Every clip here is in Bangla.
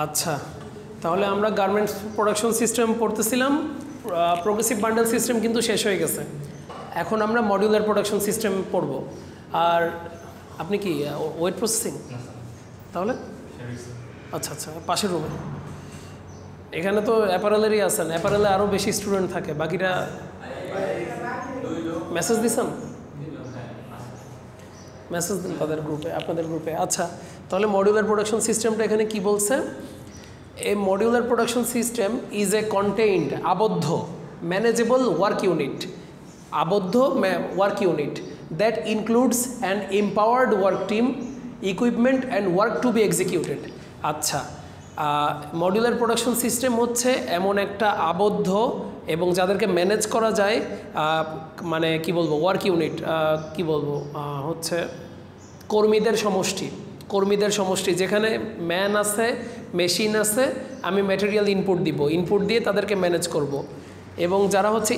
আচ্ছা, তাহলে আমরা গার্মেন্টস প্রোডাকশন সিস্টেম পড়তেছিলাম, প্রোগ্রেসিভ বান্ডেল সিস্টেম কিন্তু শেষ হয়ে গেছে। এখন আমরা মডিউলার প্রোডাকশন সিস্টেম পড়ব। আর আপনি কি ওয়েট প্রসেসিং তাহলে? আচ্ছা আচ্ছা, পাশের রুমে। এখানে তো অ্যাপারেলেরই আছেন, অ্যাপারেলে আরও বেশি স্টুডেন্ট থাকে, বাকিরা মেসেজ দিছেন? মেসেজ দিন তাদের গ্রুপে, আপনাদের গ্রুপে। আচ্ছা, তাহলে মডিউলার প্রোডাকশন সিস্টেমটা এখানে কি বলছে? A modular production system is a contained, আবদ্ধ, manageable work unit, আবদ্ধ work unit that includes an empowered work team, equipment and work to be executed. আচ্ছা, মডিউলার প্রোডাকশন সিস্টেম হচ্ছে এমন একটা আবদ্ধ এবং যাদেরকে ম্যানেজ করা যায়, মানে কি বলবো, ওয়ার্ক ইউনিট, কি বলবো, হচ্ছে কর্মীদের সমষ্টি, যেখানে ম্যান আছে, মেশিন আছে, আমি ম্যাটেরিয়াল ইনপুট দিয়ে তাদেরকে ম্যানেজ করব। এবং যারা হচ্ছে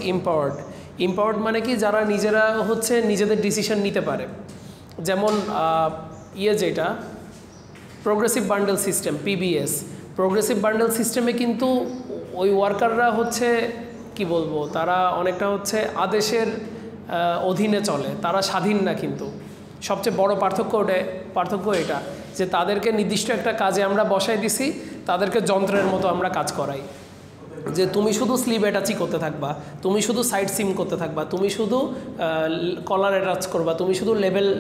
ইম্পাওয়ার্ড মানে কি, যারা নিজেরা হচ্ছে নিজেদের ডিসিশন নিতে পারে। যেমন যেটা progressive bundle system, PBS, progressive bundle সিস্টেমে কিন্তু ওই ওয়ার্কাররা হচ্ছে কি বলবো, তারা অনেকটা হচ্ছে আদেশের অধীনে চলে, তারা স্বাধীন না। কিন্তু সবচেয়ে বড় পার্থক্য এটা যে তাদেরকে নির্দিষ্ট একটা কাজে আমরা বসাই দিছি, তাদেরকে যন্ত্রের মতো আমরা কাজ করাই, যে তুমি শুধু স্লিভ অ্যাটাচই করতে থাকবা, তুমি শুধু সাইড সিম করতে থাকবা, তুমি শুধু কলার অ্যাটাচ করবা, তুমি শুধু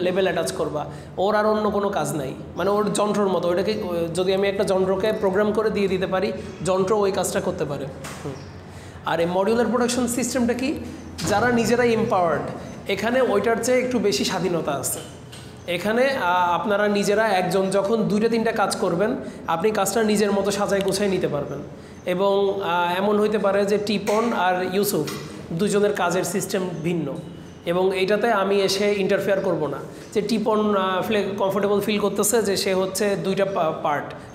লেবেল অ্যাটাচ করবা, ওর আর অন্য কোনো কাজ নাই। মানে ওর যন্ত্রর মতো, ওইটাকে যদি আমি একটা যন্ত্রকে প্রোগ্রাম করে দিয়ে দিতে পারি, যন্ত্র ওই কাজটা করতে পারে। আর এই মডিউলার প্রোডাকশন সিস্টেমটা কি, যারা নিজেরা এম্পাওয়ার্ড, এখানে ওইটার চেয়ে একটু বেশি স্বাধীনতা আছে। এখানে আপনারা নিজেরা একজন যখন 2-3টা কাজ করবেন, আপনি কাজটা নিজের মতো সাজায় গোছায় নিতে পারবেন। এবং এমন হইতে পারে যে টিপন আর ইউসুফ দুজনের কাজের সিস্টেম ভিন্ন, এবং এইটাতে আমি এসে ইন্টারফেয়ার করব না। যে টিপন কমফোর্টেবল ফিল করতেছে যে সে হচ্ছে 2টা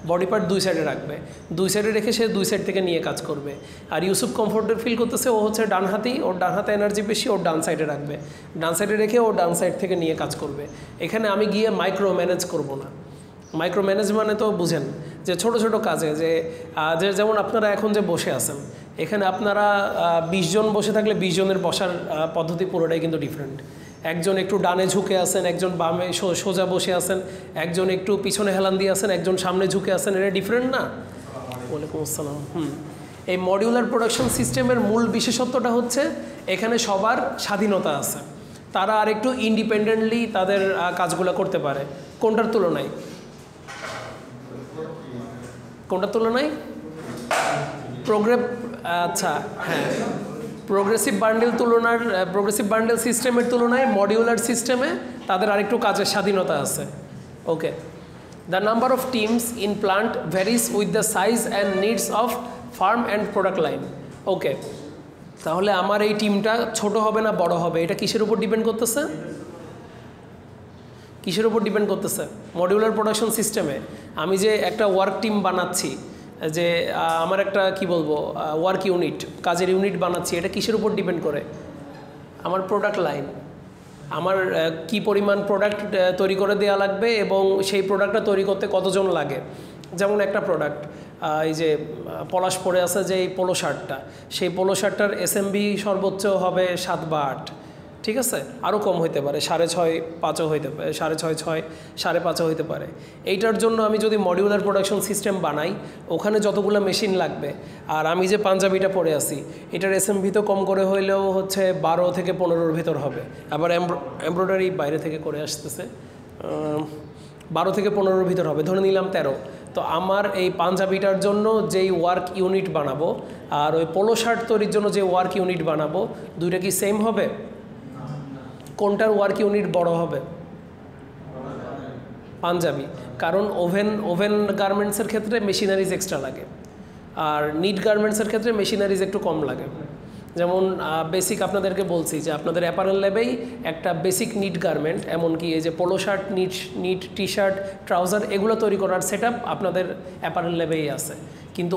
বডি পার্ট 2 সাইডে রাখবে, 2 সাইডে রেখে সে 2 সাইড থেকে নিয়ে কাজ করবে। আর ইউসুফ কমফোর্টেবল ফিল করতেছে, ও হচ্ছে ডানহাতি, ওর ডান হাতে এনার্জি বেশি, ওর ডান সাইডে রাখবে, ডান সাইডে রেখে ও ডান সাইড থেকে নিয়ে কাজ করবে। এখানে আমি গিয়ে মাইক্রো ম্যানেজ করব না। মাইক্রো ম্যানেজ মানে তো বুঝেন যে ছোট ছোট কাজে, যে যেমন আপনারা এখন যে বসে আছেন, এখানে আপনারা 20 জন বসে থাকলে 20 জনের বসার পদ্ধতি পুরোটাই কিন্তু ডিফারেন্ট। একজন একটু ডানে ঝুঁকে আছেন, একজন বামে সোজা বসে আছেন, একজন একটু পিছনে হেলান দিয়ে আছেন, একজন সামনে ঝুঁকে আছেন, এটা ডিফারেন্ট না? ওয়ালাইকুম আসসালাম। এই মডিউলার প্রোডাকশন সিস্টেমের মূল বিশেষত্বটা হচ্ছে এখানে সবার স্বাধীনতা আছে, তারা আর একটু ইন্ডিপেন্ডেন্টলি তাদের কাজগুলো করতে পারে। কোনটার তুলনায়? আচ্ছা, হ্যাঁ, প্রোগ্রেসিভ বান্ডেল সিস্টেমের তুলনায় মডিউলার সিস্টেমে তাদের আরেকটু কাজের স্বাধীনতা আছে। Okay, the number of teams in plant varies with the size and needs of firm and product line. Okay, তাহলে আমার এই টিমটা ছোট হবে না বড় হবে, এটা কিসের উপর ডিপেন্ড করতেছে? মডিউলার প্রোডাকশন সিস্টেমে আমি যে একটা ওয়ার্ক টিম বানাচ্ছি, যে আমার একটা কি বলবো ওয়ার্ক ইউনিট, কাজের ইউনিট বানাচ্ছি, এটা কিসের উপর ডিপেন্ড করে? আমার প্রোডাক্ট লাইন, আমার কি পরিমাণ প্রোডাক্ট তৈরি করে দেওয়া লাগবে এবং সেই প্রোডাক্টটা তৈরি করতে কতজন লাগে। যেমন একটা প্রোডাক্ট, এই যে পলাশ পরে আছে যে এই পোলো শার্টটা, সেই পোলো শার্টটার এসএমবি সর্বোচ্চ হবে 7 বা 8, ঠিক আছে, আরও কম হইতে পারে, 6.5, 5ও হইতে পারে, 6.5, 6, 5.5 হইতে পারে। এইটার জন্য আমি যদি মডিউলার প্রোডাকশন সিস্টেম বানাই, ওখানে যতগুলো মেশিন লাগবে, আর আমি যে পাঞ্জাবিটা পরে আছি এটার এসএমবি তো কম করে হইলেও হচ্ছে 12 থেকে 15-র ভিতর হবে। আবার এমব্রয়ডারি বাইরে থেকে করে আসতেছে, 12 থেকে 15-র ভিতর হবে, ধরে নিলাম 13। তো আমার এই পাঞ্জাবিটার জন্য যেই ওয়ার্ক ইউনিট বানাবো আর ওই পোলো শার্ট তৈরির জন্য যে ওয়ার্ক ইউনিট বানাবো, দুইটা কি সেম হবে? কোনটার ওয়ার্ক ইউনিট বড় হবে? পাঞ্জাবি, কারণ ওভেন গার্মেন্টসের ক্ষেত্রে মেশিনারিজ এক্সট্রা লাগে, আর নিট গার্মেন্টসের ক্ষেত্রে মেশিনারিজ একটু কম লাগে। যেমন বেসিক আপনাদেরকে বলছি যে আপনাদের অ্যাপারেল ল্যাবেই একটা বেসিক নিট গার্মেন্ট, এমনকি এই যে polo shirt, knit T shirt, trouser, এগুলো তৈরি করার সেট আপনাদের অ্যাপারেল ল্যাবেই আছে। কিন্তু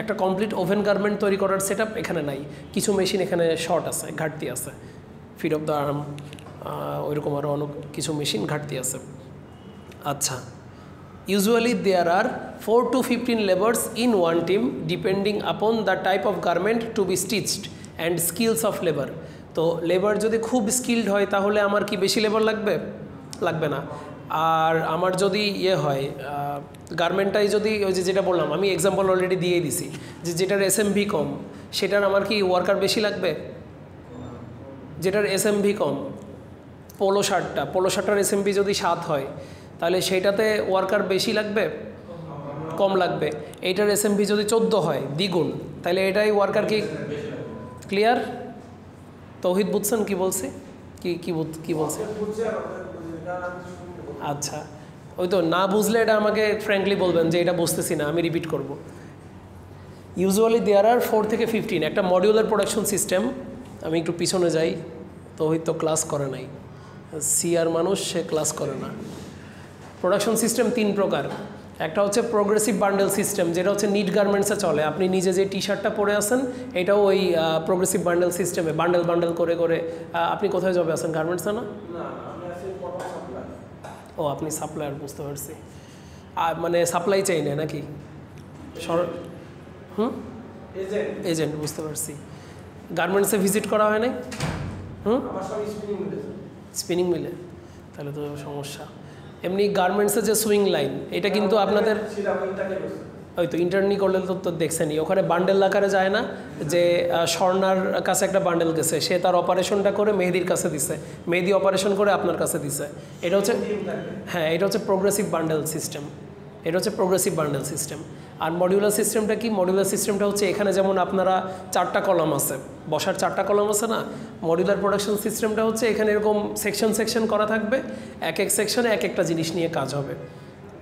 একটা কমপ্লিট ওভেন গার্মেন্ট তৈরি করার সেট এখানে নাই, কিছু মেশিন এখানে শর্ট আছে, ঘাটতি আছে, ফিট অফ দ্য আর্ম, ওইরকম আরও অনেক কিছু মেশিন ঘাটতি আছে। আচ্ছা, Usually there are 4 to 15 laborers in one team depending upon the type of garment to be stitched and skills of labor. তো লেবার যদি খুব স্কিলড হয় তাহলে আমার কি বেশি লেবার লাগবে? লাগবে না। আর আমার যদি ইয়ে হয় গার্মেন্টটাই যদি ওই যেটা বললাম আমি এক্সাম্পল অলরেডি দিয়ে দিছি যে যেটার এসএমভি কম সেটার আমার কি ওয়ার্কার বেশি লাগবে? যেটার এসএমভি কম পোলো শার্টটার এসএমভি যদি 7 হয় তাহলে সেইটাতে ওয়ার্কার বেশি লাগবে? কম লাগবে। এইটার এসএমভি যদি 14 হয় দ্বিগুণ তাহলে এটাই ওয়ার্কার কি ক্লিয়ার? তৌহিদ বুঝছেন কি বলছি? কি বলছে? আচ্ছা ওই তো না বুঝলে এটা আমাকে ফ্র্যাঙ্কলি বলবেন যে এটা বুঝতেছি না, আমি রিপিট করব। ইউজুয়ালি দেয়ার আর 4 থেকে 15 একটা মডিউলার প্রোডাকশন সিস্টেম। আমি একটু পিছনে যাই, তৌহিদ তো ক্লাস করে নাই, সিআর মানুষ, সে ক্লাস করে না। প্রোডাকশন সিস্টেম 3 প্রকার। একটা হচ্ছে প্রোগ্রেসিভ বান্ডেল সিস্টেম, যেটা হচ্ছে নিট গার্মেন্টসে চলে। আপনি নিজে যে টি শার্টটা পরে আছেন এটাও ওই প্রোগ্রেসিভ বান্ডেল সিস্টেমে বান্ডেল করে আপনি কোথায় জবে আছেন? গার্মেন্টসে না? ও আপনি সাপ্লায়ার, বুঝতে পারছি। আর মানে সাপ্লাই চেইনে নাকি? এজেন্ট, বুঝতে পারছি। গার্মেন্টসে ভিজিট করা হয় নাই? স্পিনিং মিলে, তাহলে তো সমস্যা। এমনি গার্মেন্টসে যে সুইং লাইন, এটা কিন্তু আপনাদের ওই তো ইন্টারনি করলে তো দেখছেনই, ওখানে বান্ডেল আকারে যায় না যে স্বর্ণার কাছে একটা বান্ডেল গেছে, সে তার অপারেশনটা করে মেহেদির কাছে দিছে, মেহেদি অপারেশন করে আপনার কাছে দিছে। এটা হচ্ছে এটা হচ্ছে প্রোগ্রেসিভ বান্ডেল সিস্টেম। আর মডিউলার সিস্টেমটা কি? মডিউলার সিস্টেমটা হচ্ছে এখানে যেমন আপনারা 4টা কলাম আছে, বসার 4টা কলাম আছে না? মডিউলার প্রোডাকশন সিস্টেমটা হচ্ছে এখানে এরকম সেকশন করা থাকবে, এক সেকশনে এক একটা জিনিস নিয়ে কাজ হবে।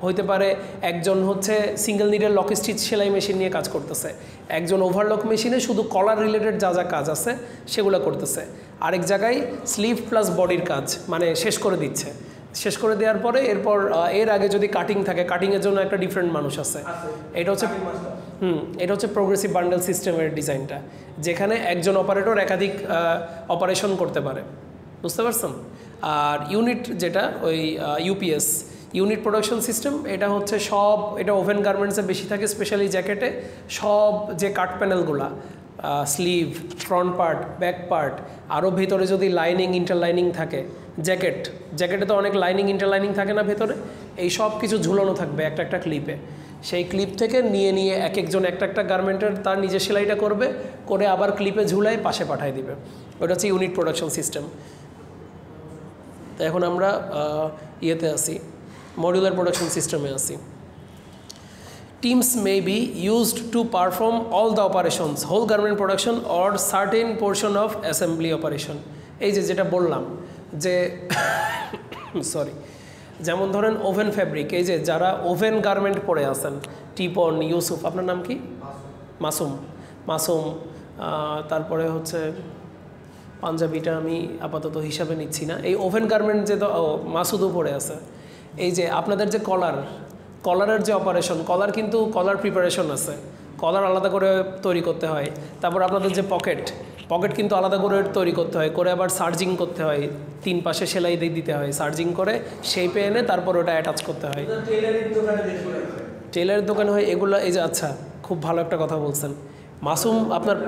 হইতে পারে একজন হচ্ছে সিঙ্গেল নিডের লক স্টিচ সেলাই মেশিন নিয়ে কাজ করতেছে, একজন ওভারলক মেশিনে শুধু কলার রিলেটেড যা কাজ আছে সেগুলো করতেছে, আরেক জায়গায় স্লিভ প্লাস বডির কাজ মানে শেষ করে দিচ্ছে। শেষ করে দেওয়ার পরে এর আগে যদি কাটিং থাকে, কাটিংয়ের জন্য একটা ডিফারেন্ট মানুষ আছে। এটা হচ্ছে প্রোগ্রেসিভ বান্ডেল সিস্টেমের ডিজাইনটা, যেখানে একজন অপারেটর একাধিক অপারেশন করতে পারে, বুঝতে পারছেন? আর ইউনিট যেটা ওই ইউপিএস ইউনিট প্রোডাকশন সিস্টেম, এটা হচ্ছে এটা ওভেন গার্মেন্টসে বেশি থাকে, স্পেশালি জ্যাকেটে সব যে কাট প্যানেলগুলা, sleeve, front part, back part, আরও ভেতরে যদি লাইনিং ইন্টারলাইনিং থাকে, জ্যাকেটে তো অনেক লাইনিং ইন্টারলাইনিং থাকে না ভেতরে, এই সব কিছু ঝুলানো থাকবে একটা ক্লিপে। সেই ক্লিপ থেকে নিয়ে এক একজন একটা গার্মেন্টের তার নিজের সেলাইটা করে আবার ক্লিপে ঝুলাই পাশে পাঠায় দিবে। ওটা হচ্ছে ইউনিট প্রোডাকশন সিস্টেম। তো এখন আমরা ইয়েতে আসি, মডিউলার প্রোডাকশন সিস্টেমে আসি। Teams may be used to perform all the operations, whole garment production or certain portion of assembly operation. এই যেটা বললাম যে সরি, যেমন ধরেন ওভেন ফ্যাব্রিক, এই যে যারা ওভেন গার্মেন্ট পরে আছেন, টিপন, ইউসুফ, আপনার নাম কি? মাসুম, তারপরে হচ্ছে পাঞ্জাবিটা আমি আপাতত হিসাবে নিচ্ছি না। এই ওভেন গার্মেন্ট যে মাসুদও পরে আছে। এই যে আপনাদের যে কলারের যে অপারেশন, কিন্তু কলার প্রিপারেশন আছে, কলার আলাদা করে তৈরি করতে হয়। তারপর আপনাদের যে পকেট কিন্তু আলাদা করে তৈরি করতে হয়, করে আবার সার্জিং করতে হয়, 3 পাশে সেলাই দিতে হয়, সার্জিং করে শেপে এনে তারপর ওটা অ্যাটাচ করতে হয়। টেলারের দোকানে হয় এগুলো। এই যে আচ্ছা, খুব ভালো একটা কথা বলছেন। মাসুম আপনার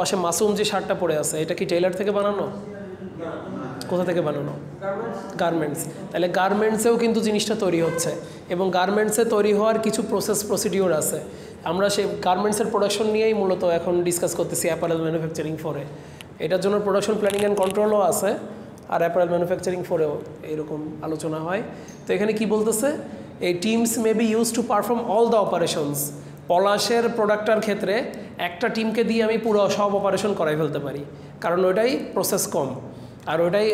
পাশে মাসুম যে শার্টটা পরে আছে, এটা কি টেলার থেকে বানানো? কোথা থেকে বানানো? গার্মেন্টস। তাহলে গার্মেন্টসেও কিন্তু জিনিসটা তৈরি হচ্ছে, এবং গার্মেন্টসে তৈরি হওয়ার কিছু প্রসিডিওর আছে। আমরা সেই গার্মেন্টসের প্রোডাকশন নিয়েই মূলত এখন ডিসকাস করতেছি অ্যাপারেল ম্যানুফ্যাকচারিং 4-এ। এটার জন্য প্রোডাকশন প্ল্যানিং অ্যান্ড কন্ট্রোলও আছে, আর অ্যাপারেল ম্যানুফ্যাকচারিং 4-এও এরকম আলোচনা হয়। তো এখানে কি বলতেছে, এই teams may be use to perform all the operations. পলাশের প্রোডাক্টটার ক্ষেত্রে একটা টিমকে দিয়ে আমি পুরো সব অপারেশন করাই ফেলতে পারি, কারণ ওইটাই প্রসেস কম। আর ওইটাই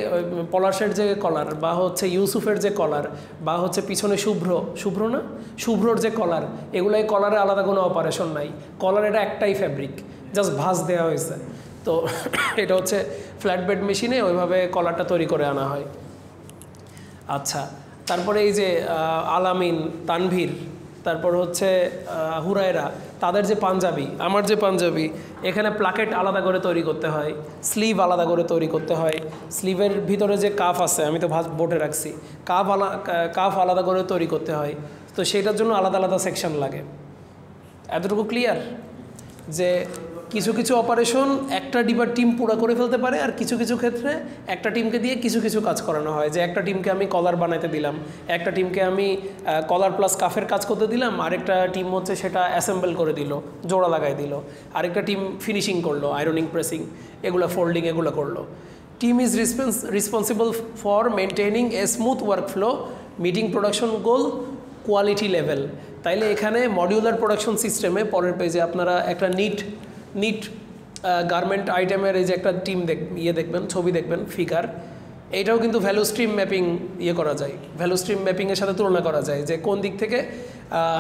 পলাশের যে কলার, বা হচ্ছে ইউসুফের যে কলার, বা হচ্ছে পিছনে শুভ্রর যে কলার, এগুলাই কলারে আলাদা কোনো অপারেশন নাই। কলার এটা একটাই ফ্যাব্রিক, জাস্ট ভাঁজ দেওয়া হয়েছে। তো এটা হচ্ছে ফ্ল্যাট বেড মেশিনে ওইভাবে কলারটা তৈরি করে আনা হয়। আচ্ছা, তারপরে এই যে আলামিন, তানভীর, তারপর হচ্ছে হুরায়রা, তাদের যে পাঞ্জাবি, আমার যে পাঞ্জাবি, এখানে প্লাকেট আলাদা করে তৈরি করতে হয়, স্লিভ আলাদা করে তৈরি করতে হয়, স্লিভের ভিতরে যে কাফ আছে, আমি তো বোটে রাখছি, কাফ আলাদা করে তৈরি করতে হয়। তো সেটার জন্য আলাদা আলাদা সেকশন লাগে। এতটুকু ক্লিয়ার যে কিছু কিছু অপারেশন একটা টিম পুরো করে ফেলতে পারে, আর কিছু কিছু ক্ষেত্রে একটা টিমকে দিয়ে কিছু কিছু কাজ করানো হয়। যে একটা টিমকে আমি কলার বানাইতে দিলাম, একটা টিমকে আমি কলার প্লাস কাফের কাজ করতে দিলাম, আরেকটা টিম হচ্ছে সেটা অ্যাসেম্বল করে দিল, জোড়া লাগাই দিল, আরেকটা টিম ফিনিশিং করলো, আয়রনিং, প্রেসিং, এগুলো ফোল্ডিং এগুলো করলো। Team is responsible for maintaining a smooth workflow, meeting production goal, quality level. তাইলে এখানে মডিউলার প্রোডাকশন সিস্টেমে পরের পেজে আপনারা একটা নিট গার্মেন্ট আইটেমের এই যে একটা টিম দেখবেন, ছবি দেখবেন, ফিগার। এইটাও কিন্তু ভ্যালু স্ট্রিম ম্যাপিং করা যায়, ভ্যালু স্ট্রিম ম্যাপিংয়ের সাথে তুলনা করা যায় যে কোন দিক থেকে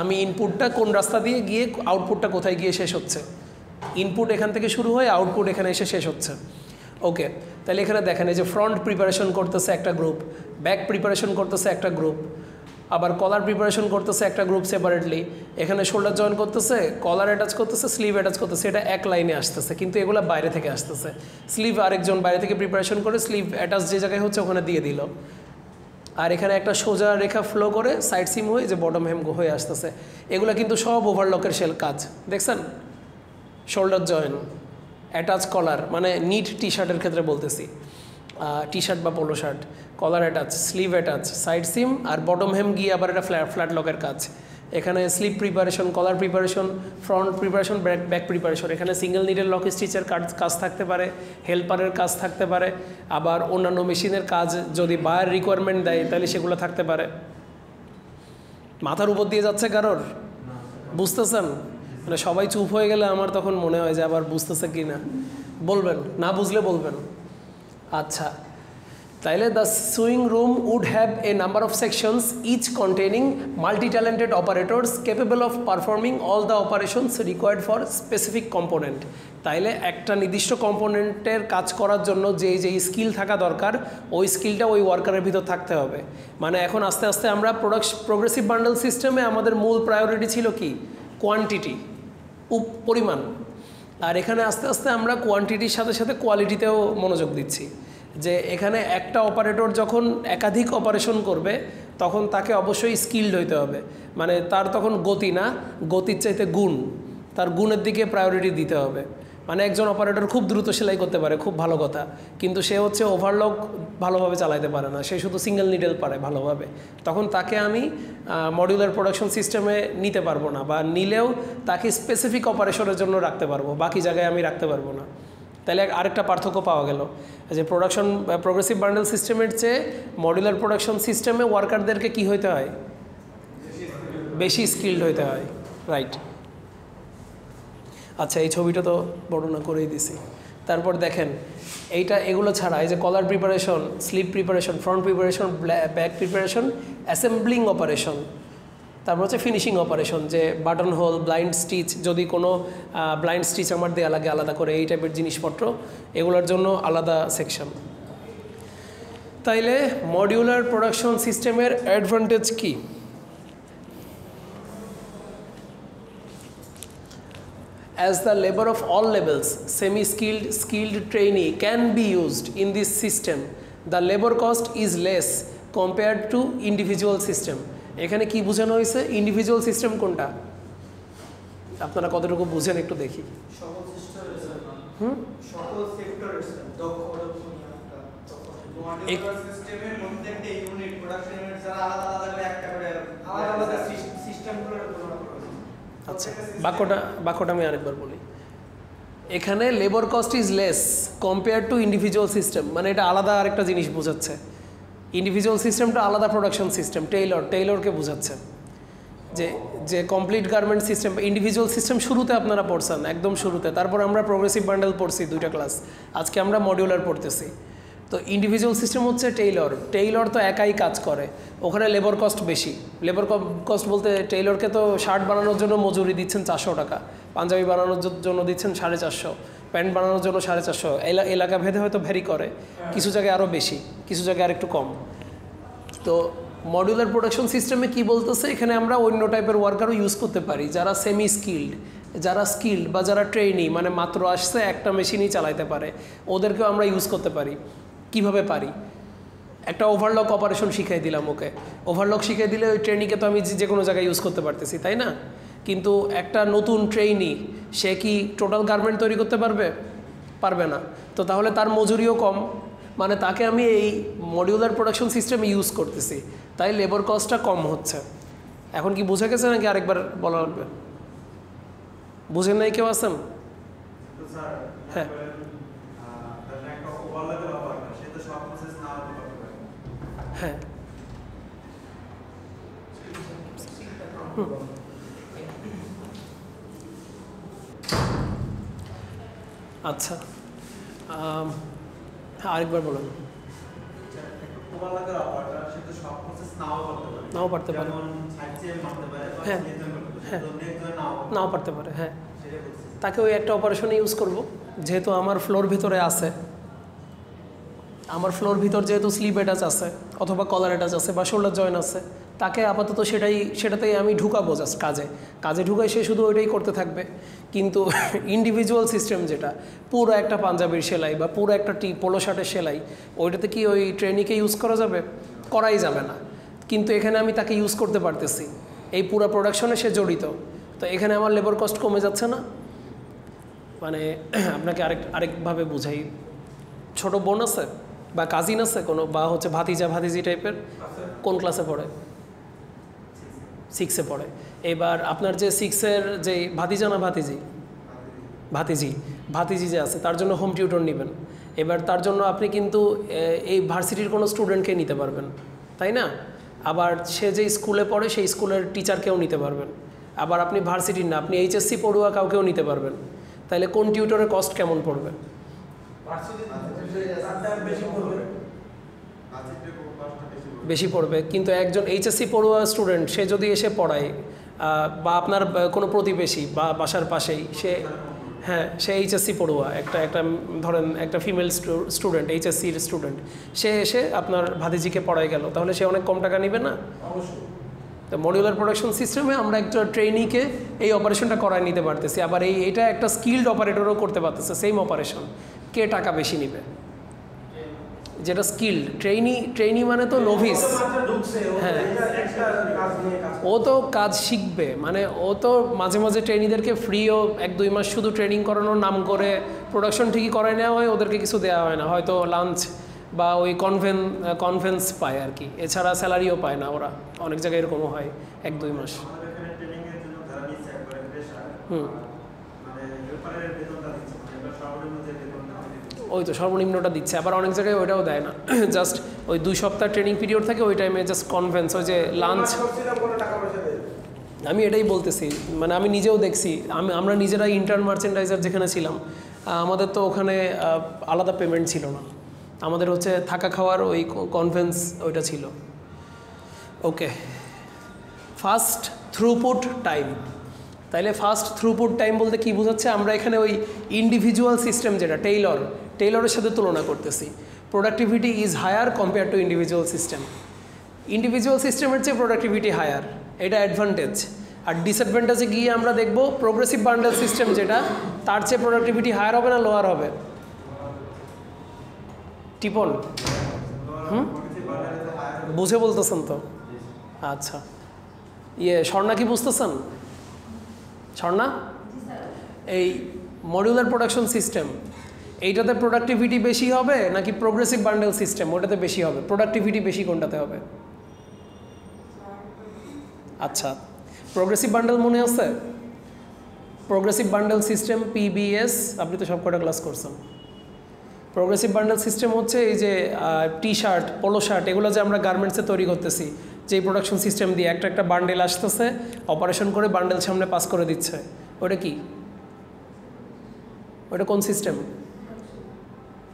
আমি ইনপুটটা কোন রাস্তা দিয়ে গিয়ে আউটপুটটা কোথায় গিয়ে শেষ হচ্ছে। ইনপুট এখান থেকে শুরু হয়ে আউটপুট এখানে এসে শেষ হচ্ছে। ওকে, তাহলে এখানে দেখেন এই যে ফ্রন্ট প্রিপারেশন করতেছে একটা গ্রুপ, ব্যাক প্রিপারেশন করতেছে একটা গ্রুপ, আবার কলার প্রিপারেশন করতেছে একটা গ্রুপ সেপারেটলি, এখানে শোল্ডার জয়েন করতেছে, কলার অ্যাটাচ করতেছে, স্লিভ অ্যাটাচ করতেছে, এটা এক লাইনে আসতেছে, কিন্তু এগুলো বাইরে থেকে আসতেছে। স্লিভ আরেকজন বাইরে থেকে প্রিপারেশন করে স্লিভ অ্যাটাচ যে জায়গায় হচ্ছে ওখানে দিয়ে দিল, আর এখানে একটা সোজা রেখা ফ্লো করে সাইড সিম হয়ে যে বটম হেম হয়ে আসতেছে। এগুলো কিন্তু সব ওভারলকের কাজ, দেখছেন? শোল্ডার জয়েন, অ্যাটাচ কলার, মানে নিট টি শার্টের ক্ষেত্রে বলতেছি, টি শার্ট বা polo shirt, collar attach, sleeve attach, side seam, আর বটম হেম গিয়ে আবার এটা ফ্ল্যাট লকের কাজ। এখানে sleeve preparation, collar preparation, front preparation, back preparation. এখানে সিঙ্গেল নিডেল লক স্টিচের কাজ থাকতে পারে, হেল্পারের কাজ থাকতে পারে, আবার অন্যান্য মেশিনের কাজ যদি বায়ার রিকোয়ারমেন্ট দেয় তাহলে সেগুলো থাকতে পারে। মাথার উপর দিয়ে যাচ্ছে কারোর? বুঝতেছেন? মানে সবাই চুপ হয়ে গেলে আমার তখন মনে হয় যে আবার বুঝতেছে কি না, বলবেন, না বুঝলে বলবেন। আচ্ছা, তাইলে the sewing room would have a number of sections each containing multi talented operators capable of performing all the operations required for specific component. তাইলে একটা নির্দিষ্ট কম্পোনেন্টের কাজ করার জন্য যেই স্কিল থাকা দরকার, ওই স্কিলটা ওই ওয়ার্কারের ভিতর থাকতে হবে। মানে এখন আস্তে আস্তে আমরা প্রোগ্রেসিভ বান্ডেল সিস্টেমে আমাদের মূল প্রায়োরিটি ছিল কি? কোয়ান্টিটি, পরিমাণ। আর এখানে আস্তে আস্তে আমরা কোয়ান্টিটির সাথে সাথে কোয়ালিটিতেও মনোযোগ দিচ্ছি। যে এখানে একটা অপারেটর যখন একাধিক অপারেশন করবে তখন তাকে অবশ্যই স্কিলড হইতে হবে। মানে তার তখন গতি না, গতির চাইতে গুণ, তার গুণের দিকে প্রায়োরিটি দিতে হবে। মানে একজন অপারেটর খুব দ্রুত সেলাই করতে পারে, খুব ভালো কথা, কিন্তু সে হচ্ছে ওভারলক ভালোভাবে চালাতে পারে না, সে শুধু সিঙ্গেল নিডেল পারে ভালোভাবে। তখন তাকে আমি মডিউলার প্রোডাকশন সিস্টেমে নিতে পারবো না, বা নিলেও তাকে স্পেসিফিক অপারেশনের জন্য রাখতে পারবো, বাকি জায়গায় আমি রাখতে পারবো না। তাহলে আরেকটা পার্থক্য পাওয়া গেল যে প্রোগ্রেসিভ বান্ডেল সিস্টেমের চেয়ে মডিউলার প্রোডাকশন সিস্টেমে ওয়ার্কারদেরকে কি হইতে হয়? বেশি স্কিলড হইতে হয়, রাইট? আচ্ছা, এই ছবিটা তো বর্ণনা করেই দিছি। তারপর দেখেন এগুলো ছাড়া এই যে collar preparation, sleeve preparation, front preparation, back preparation, assembling operation, তারপর হচ্ছে ফিনিশিং অপারেশন, যে বাটন হোল, ব্লাইন্ড স্টিচ, যদি কোনো ব্লাইন্ড স্টিচ আমার দেওয়া লাগে আলাদা করে, এই টাইপের জিনিসপত্র, এগুলোর জন্য আলাদা সেকশন। তাইলে মডিউলার প্রোডাকশন সিস্টেমের অ্যাডভান্টেজ কি? As the labor of all levels, semi-skilled, skilled trainee can be used in this system, the labor cost is less compared to individual system. এখানে কি বোঝানো হয়েছে? ইন্ডিভিজুয়াল সিস্টেম কোনটা? আপনারা কতটুকু বুঝেন একটু দেখি। আচ্ছা, বাক্যটা আমি আরেকবার বলি। এখানে labour cost is less compare to individual system, মানে এটা আলাদা আরেকটা জিনিস বোঝাচ্ছে। ইন্ডিভিজুয়াল সিস্টেমটা আলাদা প্রোডাকশন সিস্টেম, টেইলরকে বোঝাচ্ছে। যে complete garment system, individual system শুরুতে আপনারা পড়ছেন, একদম শুরুতে। তারপর আমরা প্রোগ্রেসিভ বান্ডেল পড়ছি 2টা ক্লাস, আজকে আমরা মডিউলার পড়তেছি। তো ইন্ডিভিজুয়াল সিস্টেম হচ্ছে টেইলর তো একাই কাজ করে, ওখানে লেবার কস্ট বেশি। লেবার কস্ট বলতে টেইলরকে তো শার্ট বানানোর জন্য মজুরি দিচ্ছেন 400 টাকা, পাঞ্জাবি বানানোর জন্য দিচ্ছেন 450, প্যান্ট বানানোর জন্য 450। এলাকা ভেদে হয়তো ভ্যারি করে, কিছু জায়গায় আরও বেশি, কিছু জায়গায় আর একটু কম। তো মডিউলার প্রোডাকশন সিস্টেমে কি বলতেছে, এখানে আমরা অন্য টাইপের ওয়ার্কারও ইউজ করতে পারি, যারা সেমি স্কিল্ড, যারা স্কিল্ড বা যারা ট্রেনি, মানে মাত্র আসছে একটা মেশিনই চালাইতে পারে, ওদেরকেও আমরা ইউজ করতে পারি। কিভাবে পারি? একটা ওভারলক অপারেশন শিখাই দিলাম ওকে, ওভারলক শিখাই দিলে ওই ট্রেনিকে তো আমি যে কোনো জায়গায় ইউজ করতে পারতেছি, তাই না? কিন্তু একটা নতুন ট্রেইনি সে কি টোটাল গার্মেন্ট তৈরি করতে পারবে? পারবে না। তো তাহলে তার মজুরিও কম, মানে তাকে আমি এই মডিউলার প্রোডাকশন সিস্টেমে ইউজ করতেছি, তাই লেবার কস্টটা কম হচ্ছে। এখন কি বুঝে গেছে নাকি আরেকবার বলা লাগবে? বুঝেন নাই কেউ আছেন? হ্যাঁ, হ্যাঁ, আচ্ছা, হ্যাঁ আরেকবার বলুন। নাও পারতে পারে, হ্যাঁ, হ্যাঁ, নাও পারতে পারে, হ্যাঁ। তাকে ওই একটা অপারেশনে ইউজ করব, যেহেতু আমার ফ্লোর ভিতরে আছে, আমার ফ্লোর ভিতর যেহেতু স্লিপ অ্যাটাচ আছে অথবা কলার অ্যাটাচ আছে বা শোল্ডার জয়েন আছে, তাকে আপাতত সেটাতেই আমি ঢুকাবো জাস্ট কাজে ঢুকাই, সে শুধু ওইটাই করতে থাকবে। কিন্তু ইন্ডিভিজুয়াল সিস্টেম যেটা পুরো একটা পাঞ্জাবির সেলাই বা পুরো একটা পোলো শার্টের সেলাই, ওইটাতে কি ওই ট্রেনিকে ইউজ করা যাবে? করাই যাবে না। কিন্তু এখানে আমি তাকে ইউজ করতে পারতেছি, এই পুরো প্রোডাকশনে সে জড়িত, তো এখানে আমার লেবার কস্ট কমে যাচ্ছে না? মানে আপনাকে আরেকভাবে বুঝাই, ছোট বোন আছে বা কাজিন আছে কোনো, বা হচ্ছে ভাতিজি টাইপের, কোন ক্লাসে পড়ে? 6-এ পড়ে। এবার আপনার যে 6-এর যে ভাতিজা না ভাতিজি যে আছে, তার জন্য হোম টিউটর নেবেন। এবার তার জন্য আপনি কিন্তু এই ভার্সিটির কোনো স্টুডেন্টকে নিতে পারবেন, তাই না? আবার সে যে স্কুলে পড়ে সেই স্কুলের টিচারকেও নিতে পারবেন। আবার আপনি ভার্সিটির না, আপনি এইচএসসি পড়ুয়া কাউকেও নিতে পারবেন। তাহলে কোন টিউটরের কস্ট কেমন পড়বে? বেশি পড়বে। কিন্তু একজন এইচএসসি পড়ুয়া স্টুডেন্ট সে যদি এসে পড়ায়, বা আপনার কোনো প্রতিবেশী বা বাসার পাশেই সে এইচএসসি পড়ুয়া, একটা ধরেন একটা ফিমেল স্টুডেন্ট, এইচএসসির স্টুডেন্ট, সে এসে আপনার ভাতিজিকে পড়ায় গেল, তাহলে সে অনেক কম টাকা নেবে না? তো মডিউলার প্রোডাকশন সিস্টেমে আমরা একটা ট্রেনিকে এই অপারেশনটা করায় নিতে পারতেছি। আবার এইটা একটা স্কিল্ড অপারেটরও করতে পারতেছে সেম অপারেশন। কে টাকা বেশি নেবে? যেটা স্কিল্ড। ট্রেনি মানে তো নোভিস, হ্যাঁ, ও তো কাজ শিখবে, মানে ও তো মাঝে মাঝে ট্রেনিদেরকে ফ্রিও 1-2 মাস শুধু ট্রেনিং করানোর নাম করে প্রোডাকশন ঠিকই করায় নেওয়া হয়, ওদেরকে কিছু দেওয়া হয় না, হয়তো লাঞ্চ বা ওই কনভেন্স পায় আর কি, এছাড়া স্যালারিও পায় না ওরা, অনেক জায়গায় এরকমও হয় 1-2 মাস। ওই তো সর্বনিম্নটা দিচ্ছে, আবার অনেক জায়গায় ওইটাও দেয় না, জাস্ট ওই 2 সপ্তাহ ট্রেনিং পিরিয়ড থাকে, ওই টাইমে জাস্ট কনভেন্স, ওই যে লাঞ্চ। আমি এটাই বলতেছি, মানে আমি নিজেও দেখছি, আমরা নিজেরা ইন্টার্ন মার্চেন্ডাইজার যেখানে ছিলাম, আমাদের তো ওখানে আলাদা পেমেন্ট ছিল না, আমাদের হচ্ছে থাকা খাওয়ার ওই কনভেন্স ওইটা ছিল। ওকে, ফাস্ট থ্রুপুট টাইম। তাইলে ফাস্ট থ্রুপুট টাইম বলতে কি বোঝাচ্ছে? আমরা এখানে ওই ইন্ডিভিজুয়াল সিস্টেম যেটা টেইলরের সাথে তুলনা করতেছি। Productivity is higher compare to individual system. Individual সিস্টেমের চেয়ে প্রোডাক্টিভিটি হায়ার, এটা অ্যাডভান্টেজ। আর ডিসঅ্যাডভান্টেজে গিয়ে আমরা দেখব প্রোগ্রেসিভ বান্ডেল সিস্টেম যেটা, তার চেয়ে প্রোডাক্টিভিটি হায়ার হবে না লোয়ার হবে? টিপন বুঝে বলতেছেন তো? আচ্ছা, স্বর্ণা কি বুঝতেছেন? স্বর্ণা, এই মডিউলার প্রোডাকশন সিস্টেম এইটাতে প্রোডাক্টিভিটি বেশি হবে নাকি প্রোগ্রেসিভ বান্ডেল সিস্টেম ওটাতে বেশি হবে? প্রোডাক্টিভিটি বেশি কোনটাতে হবে? আচ্ছা, প্রোগ্রেসিভ বান্ডেল মনে আছে? প্রোগ্রেসিভ বান্ডেল সিস্টেম, পিবিএস, আপনি তো সব কটা ক্লাস করছেন। প্রোগ্রেসিভ বান্ডেল সিস্টেম হচ্ছে এই যে টি শার্ট, পোলো শার্ট, এগুলো যে আমরা গার্মেন্টসে তৈরি করতেছি, যেই প্রোডাকশন সিস্টেম দিয়ে একটা বান্ডেল আসতেছে, অপারেশন করে বান্ডেল সামনে পাস করে দিচ্ছে, ওটা কি? ওটা কোন system?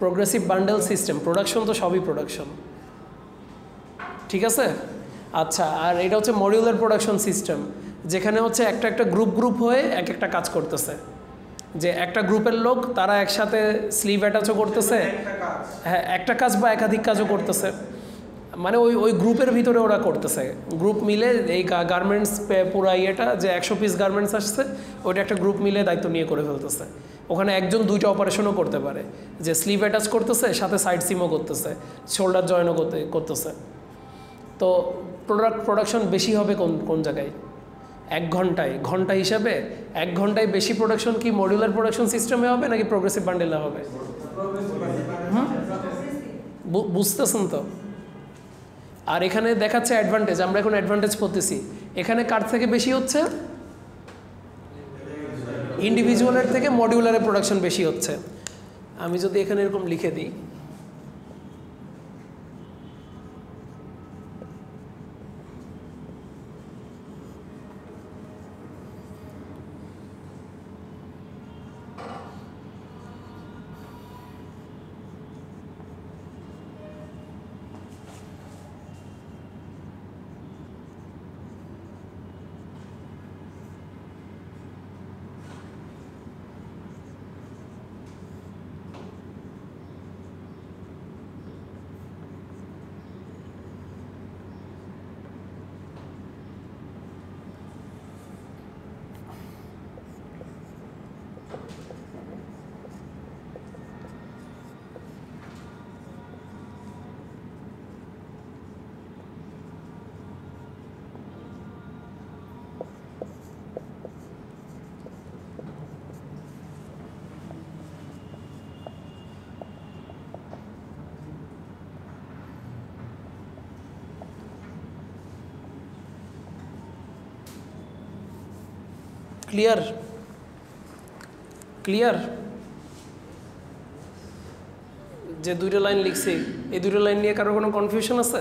Progressive bundle system. Production তো সবই প্রোডাকশন, ঠিক আছে? আচ্ছা, আর এটা হচ্ছে মডিউলার প্রোডাকশন সিস্টেম, যেখানে হচ্ছে একটা গ্রুপ হয়ে একটা কাজ করতেছে, যে একটা গ্রুপের লোক তারা একসাথে স্লিভ অ্যাটাচও করতেছে, হ্যাঁ, একটা কাজ বা একাধিক কাজও করতেছে, মানে ওই গ্রুপের ভিতরে ওরা করতেছে, গ্রুপ মিলে এই গার্মেন্টস পুরো ইয়েটা যে 100 পিস গার্মেন্টস আসছে, ওইটা একটা গ্রুপ মিলে দায়িত্ব নিয়ে করে ফেলতেছে। ওখানে একজন দুইটা অপারেশনও করতে পারে, যে স্লিভ অ্যাটাচ করতেছে সাথে সাইড সিমও করতেছে, শোল্ডার জয়েনও করতেছে। তো প্রোডাকশন বেশি হবে কোন জায়গায়? 1 ঘন্টায়, ঘন্টা হিসাবে 1 ঘন্টায় বেশি প্রোডাকশন কি মডিউলার প্রোডাকশন সিস্টেমে হবে নাকি প্রোগ্রেসিভ বান্ডেলে হবে? বুঝতেছেন তো? আর এখানে দেখাচ্ছে অ্যাডভান্টেজ, আমরা এখন অ্যাডভান্টেজ করতেছি। এখানে কার থেকে বেশি হচ্ছে? ইন্ডিভিজুয়ালের থেকে মডিউলারের প্রোডাকশন বেশি হচ্ছে। আমি যদি এখানে এরকম লিখে দিই, ক্লিয়ার? ক্লিয়ার? যে 2টা লাইন লিখছি, এই 2টা লাইন নিয়ে কারো কোনো কনফিউশন আছে?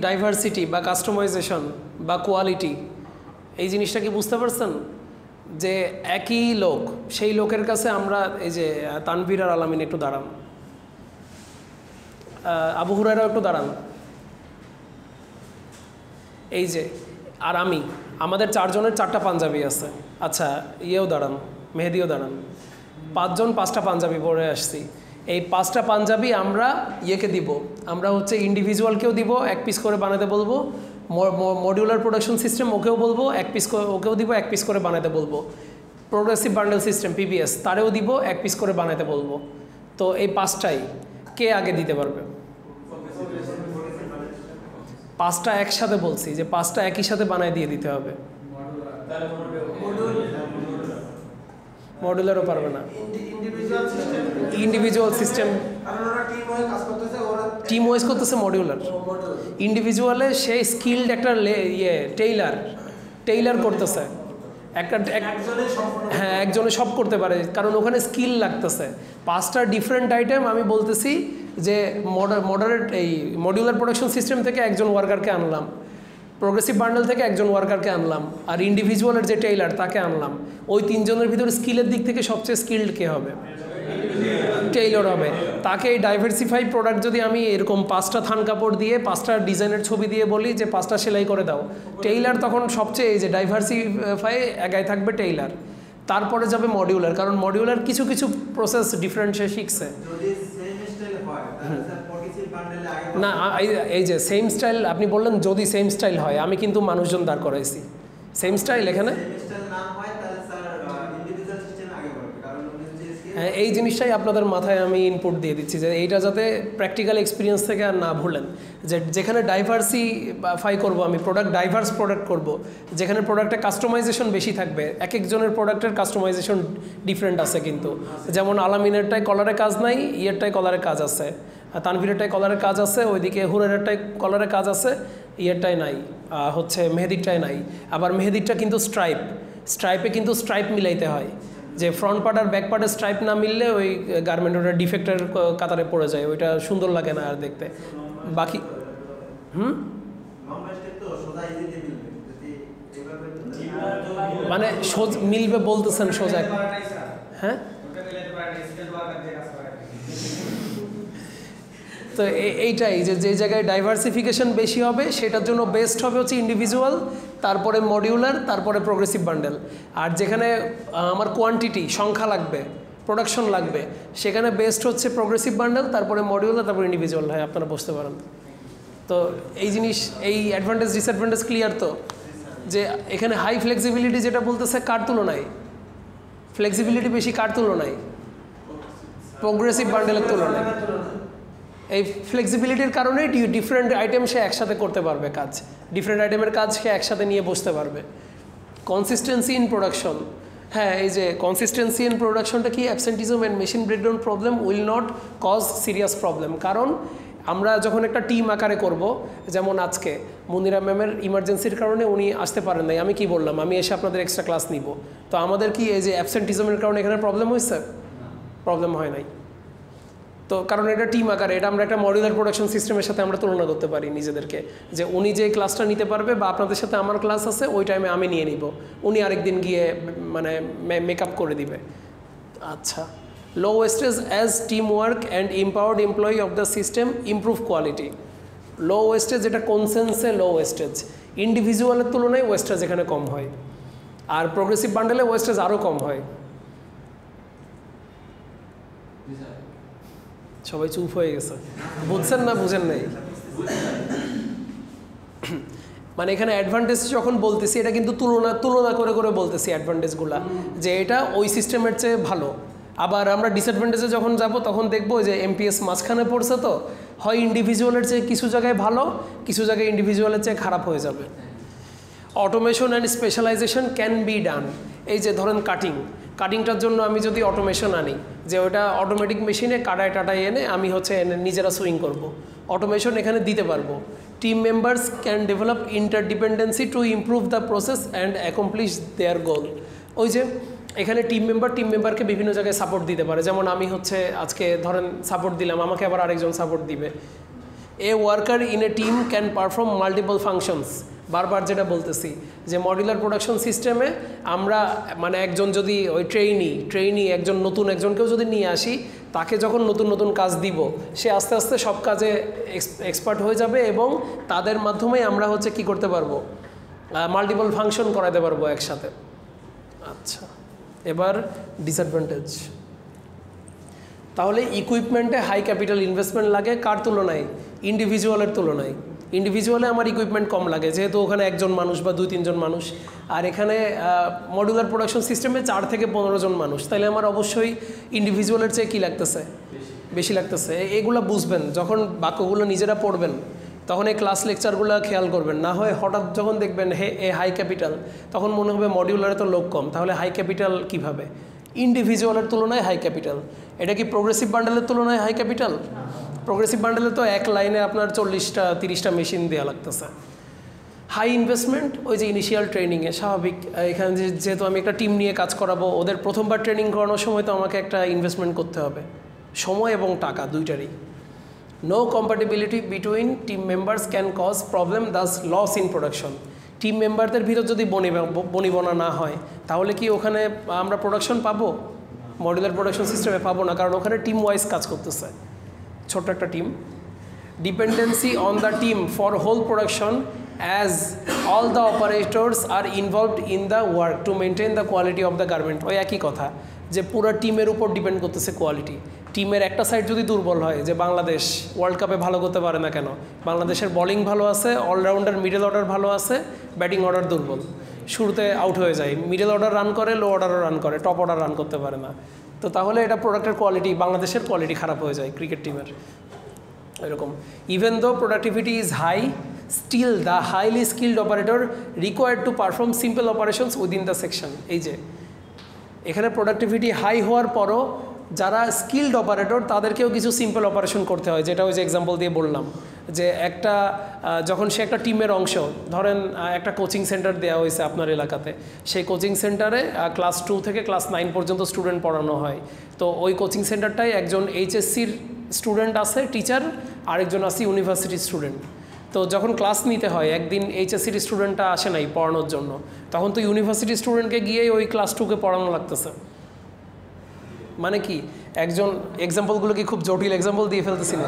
ডাইভার্সিটি বা কাস্টমাইজেশন বা কোয়ালিটি, এই জিনিসটা কি বুঝতে পারছেন? যে একই লোক, সেই লোকের কাছে আমরা, এই যে তানভীর আর আলামিন একটু দাঁড়ান, আবু হুরায়রা একটু দাঁড়ান, এই যে আর আমি, আমাদের 4 জনের 4টা পাঞ্জাবি আছে। আচ্ছা, ইয়েও দাঁড়ান, মেহেদিও দাঁড়ান, 5 জন 5টা পাঞ্জাবি পরে আসছি। এই 5টা পাঞ্জাবি আমরা ইয়েকে দিব, আমরা হচ্ছে ইন্ডিভিজুয়ালকেও দিব, 1 পিস করে বানাতে বলবো। মডিউলার প্রোডাকশন সিস্টেম ওকেও বলবো 1 পিস, ওকেও দিব 1 পিস করে বানাতে বলবো। প্রোগ্রেসিভ বান্ডেল সিস্টেম পিবিএস, তারেও দিব 1 পিস করে বানাতে বলবো। তো এই 5টাই কে আগে দিতে পারবে? 5টা একসাথে বলছি, যে 5টা একই সাথে বানায় দিয়ে দিতে হবে। মডুলারও পারবে না, ইন্ডিভিজুয়াল সিস্টেম টিম ওয়াইজ করতেছে। মডিউলার ইন্ডিভিজুয়ালে সে স্কিল্ড একটা টেইলার করতেছে, হ্যাঁ একজনে সব করতে পারে, কারণ ওখানে স্কিল লাগতেছে। 5টা ডিফারেন্ট আইটেম আমি বলতেছি যে মডারেট এই মডিউলার প্রোডাকশন সিস্টেম থেকে একজন ওয়ার্কারকে আনলাম, প্রোগ্রেসিভ বান্ডেল থেকে একজন ওয়ার্কারকে আনলাম, আর ইন্ডিভিজুয়ালের যে টেইলার তাকে আনলাম। ওই 3 জনের ভিতরে স্কিলের দিক থেকে সবচেয়ে স্কিল্ড কে হবে? টেইলর হবে। তাকে এই ডাইভার্সিফাই প্রোডাক্ট যদি আমি এরকম 5টা থান কাপড় দিয়ে 5টা ডিজাইনের ছবি দিয়ে বলি যে 5টা সেলাই করে দাও, টেইলার তখন সবচেয়ে এই যে ডাইভার্সিফাই একাই থাকবে টেইলার। তারপরে যাবে মডিউলার, কারণ মডিউলার কিছু কিছু প্রসেস ডিফারেন্ট সে শিখছে। না এই যে সেম স্টাইল আপনি বললেন, যদি সেম স্টাইল হয়, আমি কিন্তু মানুষজন দাঁড় করাইছি সেম স্টাইল এখানে। হ্যাঁ, এই জিনিসটাই আপনাদের মাথায় আমি ইনপুট দিয়ে দিচ্ছি, যে এইটা যাতে প্র্যাকটিক্যাল এক্সপিরিয়েন্স থেকে আর না ভুলেন। যে যেখানে ডাইভার্সিফাই করব, আমি ডাইভার্স প্রোডাক্ট করব, যেখানে প্রোডাক্টে কাস্টমাইজেশন বেশি থাকবে। এক একজনের প্রোডাক্টের কাস্টমাইজেশন ডিফারেন্ট আছে, কিন্তু যেমন আলামিনেরটায় কলারে কাজ নাই, ইয়েরটায় কলারে কাজ আছে, তানভীরেরটায় কলারের কাজ আছে, ওইদিকে হুরাইরারটায় কলারের কাজ আছে, ইয়েরটায় নাই, হচ্ছে মেহেদিরটায় নাই। আবার মেহেদিরটা কিন্তু স্ট্রাইপে কিন্তু স্ট্রাইপ মিলাইতে হয়, যে ফ্রন্ট পার্ট আর ব্যাক পার্টের স্ট্রাইপ না মিললে ওই গার্মেন্ট ওটা ডিফেক্টের কাতারে পড়ে যায়, ওইটা সুন্দর লাগে না আর দেখতে। বাকি মানে মিলবে বলতেছেন সোজা? হ্যাঁ, তো এইটাই যে জায়গায় ডাইভার্সিফিকেশন বেশি হবে সেটার জন্য বেস্ট হবে হচ্ছে ইন্ডিভিজুয়াল, তারপরে মডিউলার, তারপরে প্রোগ্রেসিভ বান্ডেল। আর যেখানে আমার কোয়ান্টিটি সংখ্যা লাগবে, প্রোডাকশন লাগবে, সেখানে বেস্ট হচ্ছে প্রোগ্রেসিভ বান্ডেল, তারপরে মডিউলার, তারপরে ইন্ডিভিজুয়াল। হয় আপনারা বুঝতে পারেন তো এই জিনিস, এই অ্যাডভান্টেজ ডিসঅ্যাডভান্টেজ ক্লিয়ার তো? যে এখানে হাই ফ্লেক্সিবিলিটি যেটা বলতেছে কার তুলনায়, ফ্লেক্সিবিলিটি বেশি কার তুলনায়, প্রোগ্রেসিভ বান্ডেলের তুলনায়। এই ফ্লেক্সিবিলিটির কারণেই ডিফারেন্ট আইটেম সে একসাথে করতে পারবে কাজ, ডিফারেন্ট আইটেমের কাজ সে একসাথে নিয়ে বসতে পারবে। কনসিস্টেন্সি ইন প্রোডাকশন, হ্যাঁ এই যে কনসিস্টেন্সি ইন প্রোডাকশনটা কি, absenteeism and machine breakdown problem will not cause serious problem. কারণ আমরা যখন একটা টিম আকারে করব, যেমন আজকে মুনিরা ম্যামের ইমার্জেন্সির কারণে উনি আসতে পারেন নাই, আমি কি বললাম আমি এসে আপনাদের এক্সট্রা ক্লাস নিব, তো আমাদের কি এই যে অ্যাবসেন্টিজমের কারণে এখানে প্রবলেম হয়েছে? প্রবলেম হয় নাই। তো কারণ এটা টিম আকারে, এটা আমরা একটা মডিউলার প্রোডাকশন সিস্টেমের সাথে আমরা তুলনা করতে পারি নিজেদেরকে, যে উনি যে ক্লাসটা নিতে পারবে বা আপনাদের সাথে আমার ক্লাস আছে ওই টাইমে আমি নিয়ে নিব, উনি আরেকদিন গিয়ে মানে মেকআপ করে দিবে। আচ্ছা, low wastage as team work and empowered employee of the system improve quality. Low wastage এটা কনসেন্সে লো ওয়েস্টেজ, ইন্ডিভিজুয়ালের তুলনায় ওয়েস্টেজ এখানে কম হয়, আর প্রোগ্রেসিভ বান্ডেলে ওয়েস্টেজ আরও কম হয়। সবাই চুপ হয়ে গেছে, বুঝছেন না বুঝেন নাই? মানে এখানে অ্যাডভান্টেজ যখন বলতেছি এটা কিন্তু তুলনা করে করে বলতেছি অ্যাডভান্টেজগুলা, যে এটা ওই সিস্টেমের চেয়ে ভালো। আবার আমরা ডিসঅ্যাডভান্টেজে যখন যাব তখন দেখবো যে এমপিএস মাঝখানে পড়ছে, তো হয় ইন্ডিভিজুয়ালের চেয়ে কিছু জায়গায় ভালো, কিছু জায়গায় ইন্ডিভিজুয়ালের চেয়ে খারাপ হয়ে যাবে। Automation and specialisation can be done. এই যে ধরেন কাটিংটার জন্য আমি যদি অটোমেশন আনি, যে ওটা অটোমেটিক মেশিনে কাটায় টাটায় এনে আমি হচ্ছে নিজেরা সুইং করব, অটোমেশন এখানে দিতে পারবো। Team members can develop interdependency to improve the process and accomplish their goal. ওই যে এখানে টিম মেম্বারকে বিভিন্ন জায়গায় সাপোর্ট দিতে পারে, যেমন আমি হচ্ছে আজকে ধরেন সাপোর্ট দিলাম, আমাকে আবার আরেকজন সাপোর্ট দিবে। এ worker in a team can perform multiple functions. বারবার যেটা বলতেছি যে মডিউলার প্রোডাকশন সিস্টেমে আমরা মানে একজন যদি ওই ট্রেইনি একজন নতুন একজনকেও যদি নিয়ে আসি, তাকে যখন নতুন নতুন কাজ দিব সে আস্তে আস্তে সব কাজে এক্সপার্ট হয়ে যাবে, এবং তাদের মাধ্যমে আমরা হচ্ছে কি করতে পারবো, মাল্টিপল ফাংশন করাতে পারবো একসাথে। আচ্ছা, এবার ডিসঅ্যাডভান্টেজ। তাহলে ইকুইপমেন্টে হাই ক্যাপিটাল ইনভেস্টমেন্ট লাগে কার তুলনায়, ইন্ডিভিজুয়ালের তুলনায়। ইন্ডিভিজুয়ালে আমার ইকুইপমেন্ট কম লাগে, যেহেতু ওখানে একজন মানুষ বা 2-3 জন মানুষ, আর এখানে মডিউলার প্রোডাকশন সিস্টেমে 4 থেকে 15 জন মানুষ, তাহলে আমার অবশ্যই ইন্ডিভিজুয়ালের চেয়ে কী লাগতেছে, বেশি লাগতেছে। এগুলো বুঝবেন যখন বাক্যগুলো নিজেরা পড়বেন, তখন এই ক্লাস লেকচারগুলো খেয়াল করবেন, না হয় হঠাৎ যখন দেখবেন এ হাই ক্যাপিটাল, তখন মনে হবে মডিউলারে তো লোক কম, তাহলে হাই ক্যাপিটাল কীভাবে? ইন্ডিভিজুয়ালের তুলনায় হাই ক্যাপিটাল। এটা কি প্রোগ্রেসিভ বান্ডেলের তুলনায় হাই ক্যাপিটাল? প্রোগ্রেসিভ বান্ডেলে তো এক লাইনে আপনার 40-30টা মেশিন দেওয়া লাগতেছে। হাই ইনভেস্টমেন্ট, ওই যে ইনিশিয়াল ট্রেনিংয়ে স্বাভাবিক, এখানে যেহেতু আমি একটা টিম নিয়ে কাজ করাবো, ওদের প্রথমবার ট্রেনিং করানোর সময় তো আমাকে একটা ইনভেস্টমেন্ট করতে হবে, সময় এবং টাকা দুইটারই। No compatibility between team members can cause problem, thus loss in production. Team মেম্বারদের ভিতর যদি বনিবনা না হয়, তাহলে কি ওখানে আমরা প্রোডাকশন পাবো? মডুলার প্রোডাকশন সিস্টেমে পাবো না, কারণ ওখানে টিম ওয়াইজ কাজ করতেছে, ছোট্ট একটা টিম। Dependency on the team for whole production as all the operators are involved in the work to maintain the quality of the garment. ওই একই কথা, যে পুরো টিমের উপর ডিপেন্ড করতেছে কোয়ালিটি। টিমের একটা সাইড যদি দুর্বল হয়, যে বাংলাদেশ ওয়ার্ল্ড কাপে ভালো করতে পারে না কেন, বাংলাদেশের বোলিং ভালো আছে, অলরাউন্ডার মিডল অর্ডার ভালো আছে, ব্যাটিং অর্ডার দুর্বল, শুরুতে আউট হয়ে যায়, মিডল অর্ডার রান করে, লো অর্ডারও রান করে, টপ অর্ডার রান করতে পারে না, তো তাহলে এটা প্রোডাক্টের কোয়ালিটি, বাংলাদেশের কোয়ালিটি খারাপ হয়ে যায় ক্রিকেট টিমের এরকম। Even though productivity is high, still the highly skilled operator required to perform simple operations within the section. এই যে এখানে প্রোডাক্টিভিটি হাই হওয়ার পরও যারা স্কিল্ড অপারেটর তাদেরকেও কিছু সিম্পল অপারেশন করতে হয়, যেটা ওই যে এক্সাম্পল দিয়ে বললাম, যে একটা যখন সে একটা টিমের অংশ, ধরেন একটা কোচিং সেন্টার দেওয়া হয়েছে আপনার এলাকাতে, সেই কোচিং সেন্টারে ক্লাস 2 থেকে ক্লাস 9 পর্যন্ত স্টুডেন্ট পড়ানো হয়, তো ওই কোচিং সেন্টারটায় একজন এইচএসসির স্টুডেন্ট আছে টিচার, আরেকজন আছে ইউনিভার্সিটির স্টুডেন্ট। তো যখন ক্লাস নিতে হয়, একদিন এইচএসসির স্টুডেন্টটা আসে নাই পড়ানোর জন্য, তখন তো ইউনিভার্সিটির স্টুডেন্টকে গিয়েই ওই ক্লাস 2কে পড়ানো লাগতেছে। মানে কি, একজন এক্সাম্পলগুলো কি খুব জটিল এক্সাম্পল দিয়ে ফেলতেছি না,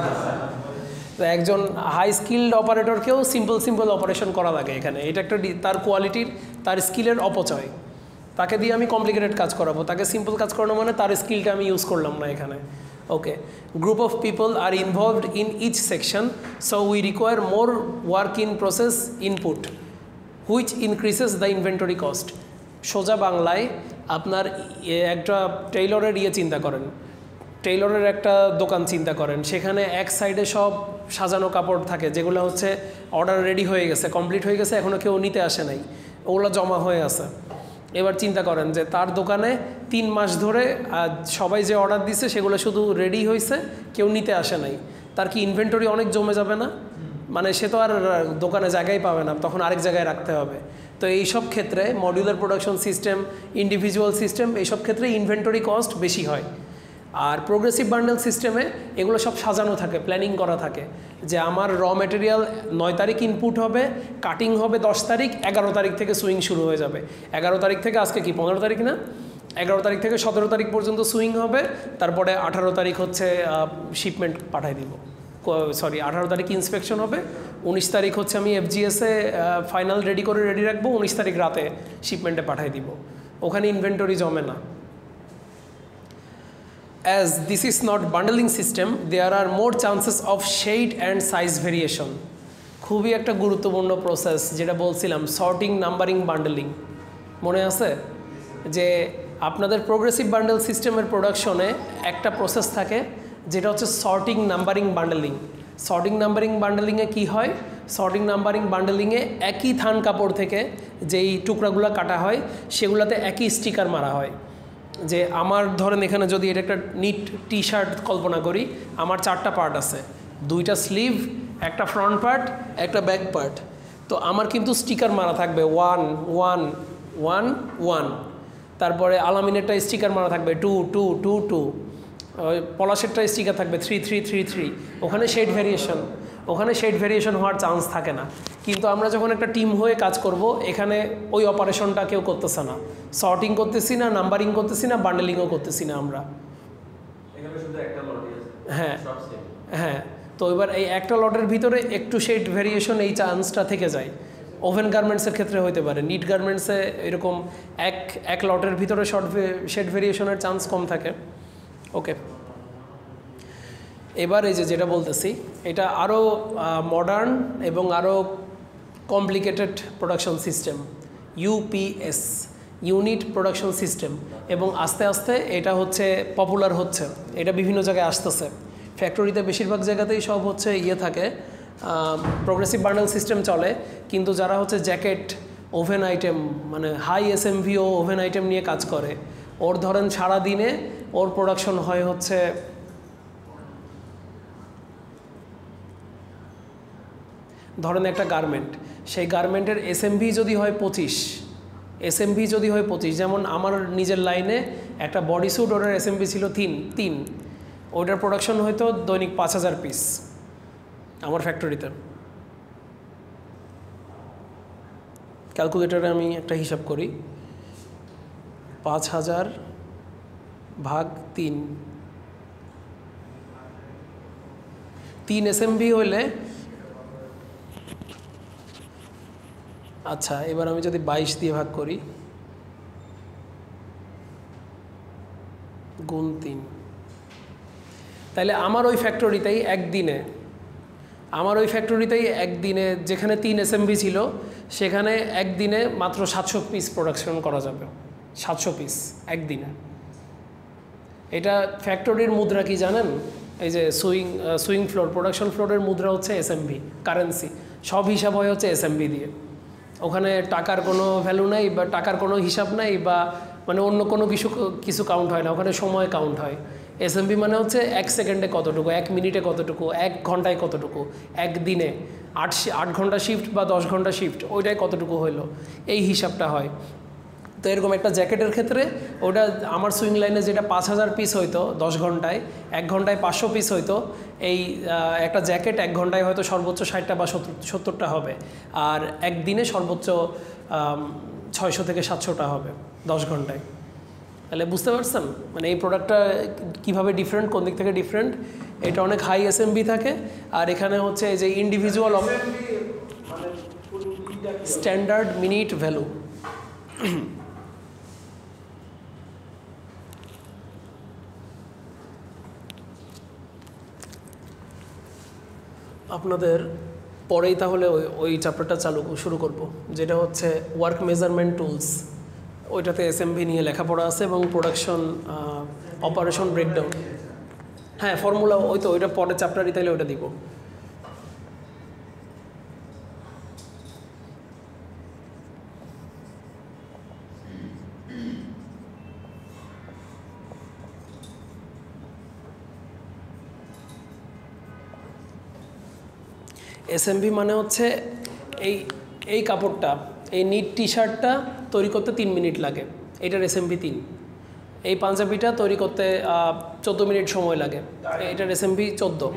তো একজন হাই স্কিল্ড অপারেটরকেও সিম্পল অপারেশন করা লাগে এখানে। এটা একটা তার কোয়ালিটির, তার স্কিলের অপচয়। তাকে দিয়ে আমি কমপ্লিকেটেড কাজ করাবো, তাকে সিম্পল কাজ করানো মানে তার স্কিলটা আমি ইউজ করলাম না এখানে। Okay, group of people are involved in each section, so we require more work in process input. Which increases the inventory cost. সোজা বাংলায় আপনার একটা টেইলরের চিন্তা করেন, টেইলরের একটা দোকান চিন্তা করেন, সেখানে এক সাইডে সব সাজানো কাপড় থাকে যেগুলো হচ্ছে অর্ডার রেডি হয়ে গেছে, কমপ্লিট হয়ে গেছে, এখনও কেউ নিতে আসে নাই, ওগুলো জমা হয়ে আছে। এবার চিন্তা করেন যে তার দোকানে 3 মাস ধরে সবাই যে অর্ডার দিছে সেগুলো শুধু রেডি হয়েছে, কেউ নিতে আসে নাই, তার কি ইনভেন্টরি অনেক জমে যাবে না? মানে সে তো আর দোকানে জায়গায় পাবে না, তখন আরেক জায়গায় রাখতে হবে। তো এইসব ক্ষেত্রে modular production system, individual system, এইসব ক্ষেত্রে ইনভেন্টরি কস্ট বেশি হয়। আর প্রোগ্রেসিভ বান্ডেল সিস্টেমে এগুলো সব সাজানো থাকে, প্ল্যানিং করা থাকে যে আমার র মেটেরিয়াল 9 তারিখ ইনপুট হবে, কাটিং হবে 10 তারিখ, 11 তারিখ থেকে সুইং শুরু হয়ে যাবে। 11 তারিখ থেকে আজকে কি 15 তারিখ না, 11 তারিখ থেকে 17 তারিখ পর্যন্ত সুইং হবে, তারপরে 18 তারিখ হচ্ছে শিপমেন্ট পাঠাই দিব, সরি 18 তারিখ ইন্সপেকশন হবে, 19 তারিখ হচ্ছে আমি এফজিএসে ফাইনাল রেডি করে রেডি রাখবো, 19 তারিখ রাতে শিপমেন্টে পাঠাই দিব, ওখানে ইনভেন্টরি জমে না। As this is not bundling system, there are more chances of shade and size variation. খুবই একটা গুরুত্বপূর্ণ প্রসেস যেটা বলছিলাম, সর্টিং, নাম্বারিং, বান্ডেলিং, মনে আছে? যে আপনাদের প্রোগ্রেসিভ বান্ডেল সিস্টেমের প্রোডাকশনে একটা প্রসেস থাকে যেটা হচ্ছে সর্টিং, নাম্বারিং, বান্ডেলিং। সর্টিং, নাম্বারিং, বান্ডেলিংয়ে কী হয়? সর্টিং, নাম্বারিং, বান্ডেলিংয়ে একই থান কাপড় থেকে যেই টুকরাগুলো কাটা হয় সেগুলোতে একই স্টিকার মারা হয়। যে আমার ধরেন এখানে যদি এটা একটা নিট টি শার্ট কল্পনা করি, আমার 4টা পার্ট আছে, 2টা স্লিভ, একটা ফ্রন্ট পার্ট, একটা ব্যাক পার্ট। তো আমার কিন্তু স্টিকার মারা থাকবে 1 1 1 1, তারপরে আলামিনেরটা স্টিকার মারা থাকবে 2 2 2 2, পলাশেরটা স্টিকার থাকবে 3 3 3 3। ওখানে শেড ভেরিয়েশন হওয়ার চান্স থাকে না। কিন্তু আমরা যখন একটা টিম হয়ে কাজ করব, এখানে ওই অপারেশনটা কেউ করতেছে না, সর্টিং করতেছি না, নাম্বারিং করতেছি না, বান্ডেলিংও করতেছি না আমরা। হ্যাঁ হ্যাঁ, তো এবার এই একটা লটের ভিতরে একটু শেড ভেরিয়েশন এই চান্সটা থেকে যায়। ওভেন গার্মেন্টসের ক্ষেত্রে হতে পারে, নিট গার্মেন্টসে এরকম এক লটের ভিতরে শেড ভেরিয়েশনের চান্স কম থাকে। ওকে, এবার এই যেটা বলতেছি এটা আরও মডার্ন এবং আরও complicated production system, UPS, unit production system, এবং আস্তে আস্তে এটা হচ্ছে পপুলার হচ্ছে, এটা বিভিন্ন জায়গায় আসতেছে। ফ্যাক্টরিতে বেশিরভাগ জায়গাতেই সব হচ্ছে থাকে, প্রোগ্রেসিভ বান্ডেল সিস্টেম চলে, কিন্তু যারা হচ্ছে জ্যাকেট, ওভেন আইটেম, মানে হাই এসএমভিও ওভেন আইটেম নিয়ে কাজ করে, ওর ধরেন সারাদিনে ওর প্রোডাকশন হয় হচ্ছে ধরেন একটা গার্মেন্ট, সেই গার্মেন্টের এসএমভি যদি হয় 25, যেমন আমার নিজের লাইনে একটা বডি স্যুট, ওটার এসএমভি ছিল 3, ওটার প্রোডাকশন হয়তো দৈনিক 5000 পিস আমার ফ্যাক্টরিতে। ক্যালকুলেটরে আমি একটা হিসাব করি, 5000 ভাগ 3 এসএমভি হইলে, আচ্ছা এবার আমি যদি 22 দিয়ে ভাগ করি গুণ 3, তাহলে আমার ওই ফ্যাক্টরিতেই একদিনে যেখানে 3 এসএমভি ছিল, সেখানে একদিনে মাত্র 700 পিস প্রোডাকশন করা যাবে, 700 পিস একদিনে। এটা ফ্যাক্টরির মুদ্রা কি জানেন? এই যে সুইং ফ্লোর, প্রোডাকশন ফ্লোরের মুদ্রা হচ্ছে এসএমভি, কারেন্সি, সব হিসাব হয় হচ্ছে এসএমভি দিয়ে। ওখানে টাকার কোনো ভ্যালু নাই, বা টাকার কোনো হিসাব নাই, বা মানে অন্য কোনো কিছু কাউন্ট হয় না, ওখানে সময় কাউন্ট হয়। এসএমভি মানে হচ্ছে 1 সেকেন্ডে কতটুকু, 1 মিনিটে কতটুকু, 1 ঘন্টায় কতটুকু, একদিনে 8 ঘন্টা শিফট বা 10 ঘন্টা শিফট, ওইটাই কতটুকু হইলো, এই হিসাবটা হয়। তো এরকম একটা জ্যাকেটের ক্ষেত্রে ওটা আমার সুইং লাইনে যেটা 5000 পিস হইতো 10 ঘন্টায়, 1 ঘন্টায় 500 পিস হইতো, এই একটা জ্যাকেট 1 ঘন্টায় হয়তো সর্বোচ্চ 60টা বা 70টা হবে, আর একদিনে সর্বোচ্চ 600 থেকে 700টা হবে 10 ঘন্টায়। তাহলে বুঝতে পারছেন মানে এই প্রোডাক্টটা কীভাবে ডিফারেন্ট, কোন দিক থেকে ডিফারেন্ট। এটা অনেক হাই এসএমভি থাকে, আর এখানে হচ্ছে এই যে ইন্ডিভিজুয়াল স্ট্যান্ডার্ড মিনিট ভ্যালু। আপনাদের পরেই তাহলে ওই চ্যাপ্টারটা শুরু করব, যেটা হচ্ছে ওয়ার্ক মেজারমেন্ট টুলস। ওইটাতে এসএমভি নিয়ে লেখাপড়া আছে এবং প্রোডাকশন অপারেশন ব্রেকডাউন। হ্যাঁ, ফর্মুলা ওইটা পরের চ্যাপ্টারই, তাইলে ওইটা দিব। এসএমভি মানে হচ্ছে এই কাপড়টা, এই নিট টি শার্টটা তৈরি করতে 3 মিনিট লাগে, এটার এসএমভি 3। এই পাঞ্জাবিটা তৈরি করতে 14 মিনিট সময় লাগে, এটার এসএমভি 14।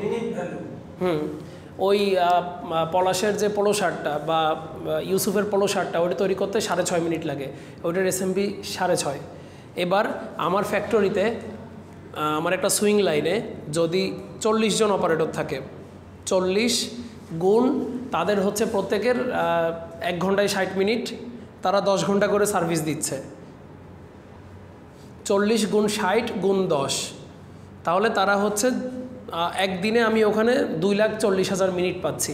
ওই পলাশের যে পোলো শার্টটা বা ইউসুফের পোলো শার্টটা ওটা তৈরি করতে 6.5 মিনিট লাগে, ওইটার এসএমভি 6.5। এবার আমার ফ্যাক্টরিতে আমার একটা সুইং লাইনে যদি 40 জন অপারেটর থাকে, 40 গুণ তাদের হচ্ছে প্রত্যেকের 1 ঘন্টায় 60 মিনিট, তারা 10 ঘন্টা করে সার্ভিস দিচ্ছে। 40 গুণ 60 গুণ 10, তাহলে তারা হচ্ছে একদিনে আমি ওখানে 2,40,000 মিনিট পাচ্ছি।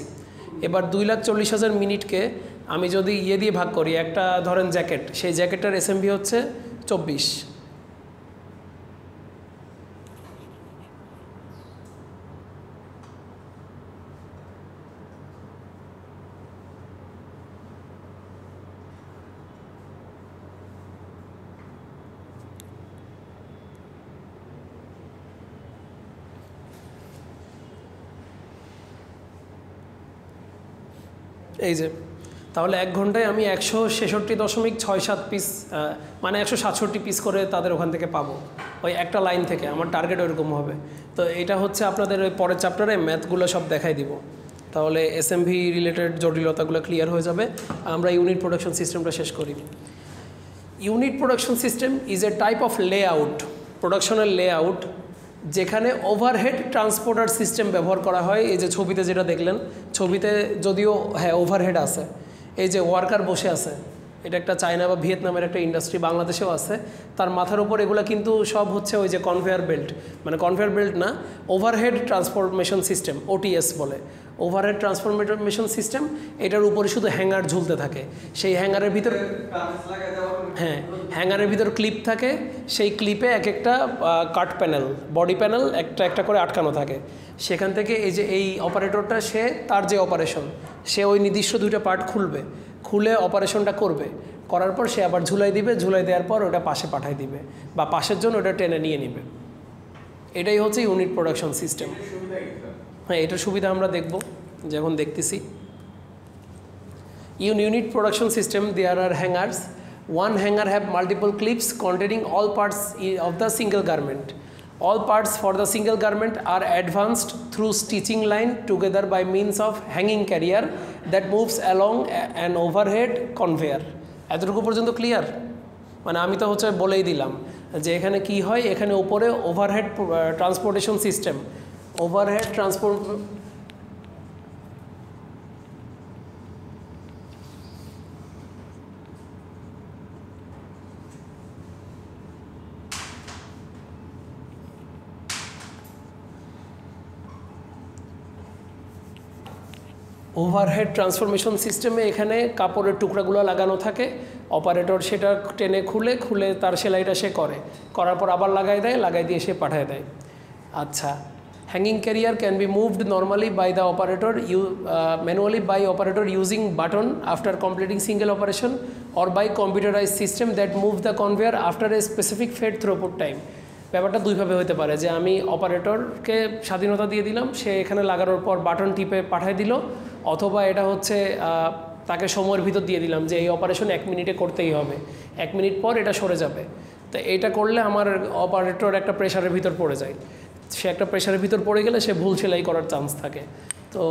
এবার 2,40,000 মিনিটকে আমি যদি দিয়ে ভাগ করি, একটা ধরেন জ্যাকেট, সেই জ্যাকেটটার এসএমভি হচ্ছে 24। এই যে তাহলে 1 ঘন্টায় আমি 166.67 পিস, মানে 167 পিস করে তাদের ওখান থেকে পাবো, ওই একটা লাইন থেকে। আমার টার্গেট ওইরকম হবে। তো এটা হচ্ছে আপনাদের ওই পরের চ্যাপ্টারে ম্যাথগুলো সব দেখাই দিব, তাহলে এসএমভি রিলেটেড জটিলতাগুলো ক্লিয়ার হয়ে যাবে। আমরা ইউনিট প্রোডাকশন সিস্টেমটা শেষ করি। Unit production system is a type of layout, প্রোডাকশনের লেআউট, যেখানে ওভারহেড ট্রান্সপোর্টার সিস্টেম ব্যবহার করা হয়। এই যে ছবিতে যেটা দেখলেন, ছবিতে যদিও হ্যাঁ ওভারহেড আছে, এই যে ওয়ার্কার বসে আছে, এটা একটা চায়না বা ভিয়েতনামের একটা ইন্ডাস্ট্রি, বাংলাদেশেও আছে। তার মাথার উপর এগুলো কিন্তু সব হচ্ছে ওই যে কনভেয়ার বেল্ট, মানে কনভেয়ার বেল্ট না, ওভারহেড ট্রান্সফরমেশন সিস্টেম, ওটিএস বলে। ওভারহেড ট্রান্সফরমেশন সিস্টেম, এটার উপরে শুধু হ্যাঙ্গার ঝুলতে থাকে। সেই হ্যাঙ্গারের ভিতর, হ্যাঁ হ্যাঙ্গারের ভিতর ক্লিপ থাকে, সেই ক্লিপে এক একটা কাট প্যানেল, বডি প্যানেল একটা একটা করে আটকানো থাকে। সেখান থেকে এই যে এই অপারেটরটা, সে তার যে অপারেশন, সে ওই নির্দিষ্ট 2টা পার্ট খুলবে, খুলে অপারেশনটা করবে, করার পর সে আবার ঝুলাই দিবে, ঝুলাই দেওয়ার পর ওটা পাশে পাঠাই দিবে বা পাশের জন্য ওটা টেনে নিয়ে নেবে। এটাই হচ্ছে ইউনিট প্রোডাকশন সিস্টেম। হ্যাঁ, এটার সুবিধা আমরা দেখব, যখন দেখতেছি। In unit production system, there are hangers. One hanger have multiple clips containing all parts of the single garment. All parts for the single garment are advanced through stitching line together by means of hanging carrier that moves along an overhead conveyor. এতটুকু পর্যন্ত ক্লিয়ার? মানে আমি তো হচ্ছে বলেই দিলাম যে এখানে কি হয়, এখানে উপরে overhead transportation system, overhead transport overhead transformation সিস্টেমে এখানে কাপড়ের টুকরাগুলো লাগানো থাকে, অপারেটর সেটা টেনে খুলে তার সেলাইটা সে করার পর আবার লাগাই দিয়ে সে পাঠিয়ে দেয়। আচ্ছা, hanging carrier can be moved normally by the operator manually by operator using button after completing single operation or by computerise system that move the conveyor after a specific fed throughput time. ব্যাপারটা দুইভাবে হতে পারে, যে আমি অপারেটরকে স্বাধীনতা দিয়ে দিলাম, সে এখানে লাগানোর পর বাটন টিপে পাঠিয়ে দিল, অথবা এটা হচ্ছে তাকে সময়ের ভিতর দিয়ে দিলাম যে এই অপারেশন 1 মিনিটে করতেই হবে, 1 মিনিট পর এটা সরে যাবে। তো এইটা করলে আমার অপারেটর একটা প্রেশারের ভিতর পড়ে যায়, সে একটা প্রেশারের ভিতর পড়ে গেলে সে ভুল সেলাই করার চান্স থাকে। তো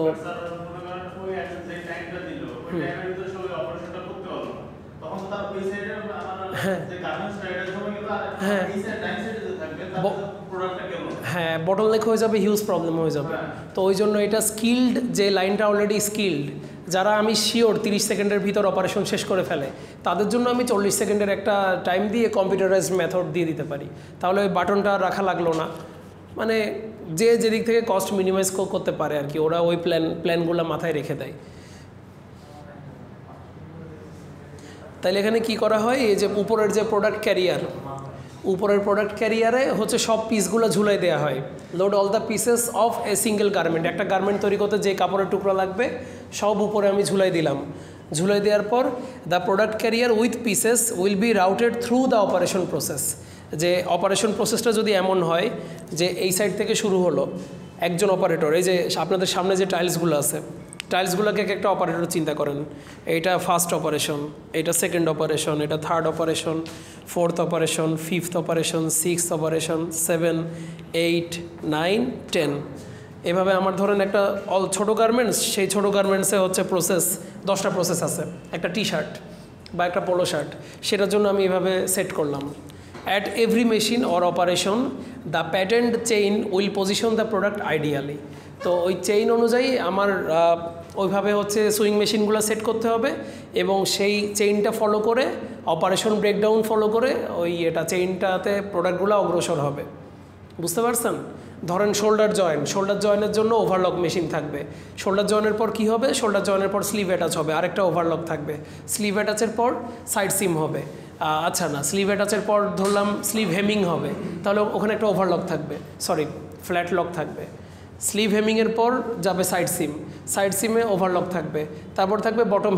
হ্যাঁ হ্যাঁ বটলনেক হয়ে যাবে, হিউজ প্রবলেম হয়ে যাবে। তো ওই জন্য এটা স্কিল্ড, যে লাইনটা অলরেডি স্কিল্ড, যারা আমি শিওর 30 সেকেন্ডের ভিতর অপারেশন শেষ করে ফেলে, তাদের জন্য আমি 40 সেকেন্ডের একটা টাইম দিয়ে কম্পিউটারাইজড মেথড দিয়ে দিতে পারি, তাহলে ওই বাটনটা রাখা লাগলো না। মানে যে যেদিক থেকে কস্ট মিনিমাইজ করতে পারে আর কি, ওরা ওই প্ল্যানগুলো মাথায় রেখে দেয়। তাইলে এখানে কি করা হয়, এই যে উপরের যে প্রোডাক্ট ক্যারিয়ার, উপরের প্রোডাক্ট ক্যারিয়ারে হচ্ছে সব পিসগুলো ঝুলাই দেওয়া হয়। Load all the pieces of a single garment, একটা গার্মেন্ট তৈরি করতে যে কাপড়ের টুকরা লাগবে সব উপরে আমি ঝুলাই দিলাম। ঝুলাই দেওয়ার পর the product career with pieces will be রাউটেড through the operation process. যে অপারেশন প্রসেসটা যদি এমন হয় যে এই সাইড থেকে শুরু হলো একজন অপারেটর, এই যে আপনাদের সামনে যে টাইলসগুলো আছে, টাইলসগুলোকে একটা অপারেটর চিন্তা করেন, এইটা ফার্স্ট অপারেশন, এটা সেকেন্ড অপারেশন, এটা third operation, fourth operation, fifth operation, sixth operation, 7, 8, 9, 10, এভাবে আমার ধরেন একটা ছোটো গার্মেন্টস, সেই ছোটো গার্মেন্টসে হচ্ছে প্রসেস 10টা প্রসেস আছে। একটা টি শার্ট বা একটা পোলো শার্ট, সেটার জন্য আমি এভাবে সেট করলাম। At every machine or operation the patterned chain will position the product ideally. তো ওই চেইন অনুযায়ী আমার ওইভাবে হচ্ছে সুইং মেশিনগুলো সেট করতে হবে এবং সেই চেইনটা ফলো করে অপারেশন ব্রেকডাউন ফলো করে ওই চেইনটাতে প্রোডাক্টগুলো অগ্রসর হবে। বুঝতে পারছেন? ধরেন শোল্ডার জয়েনের জন্য ওভারলক মেশিন থাকবে। শোল্ডার জয়েনের পর কি হবে, শোল্ডার জয়েনের পর স্লিভ অ্যাটাচ হবে, আরেকটা ওভারলক থাকবে। স্লিভ অ্যাটাচের পর সাইড সিম হবে, আচ্ছা না, স্লিভ অ্যাটাচের পর ধরলাম স্লিভ হেমিং হবে, তাহলে ওখানে একটা ওভারলক থাকবে, সরি ফ্ল্যাট লক থাকবে। স্লিভ হেমিংয়ের পর যাবে সাইড সিমে ওভারলক থাকবে, তারপর থাকবে বটম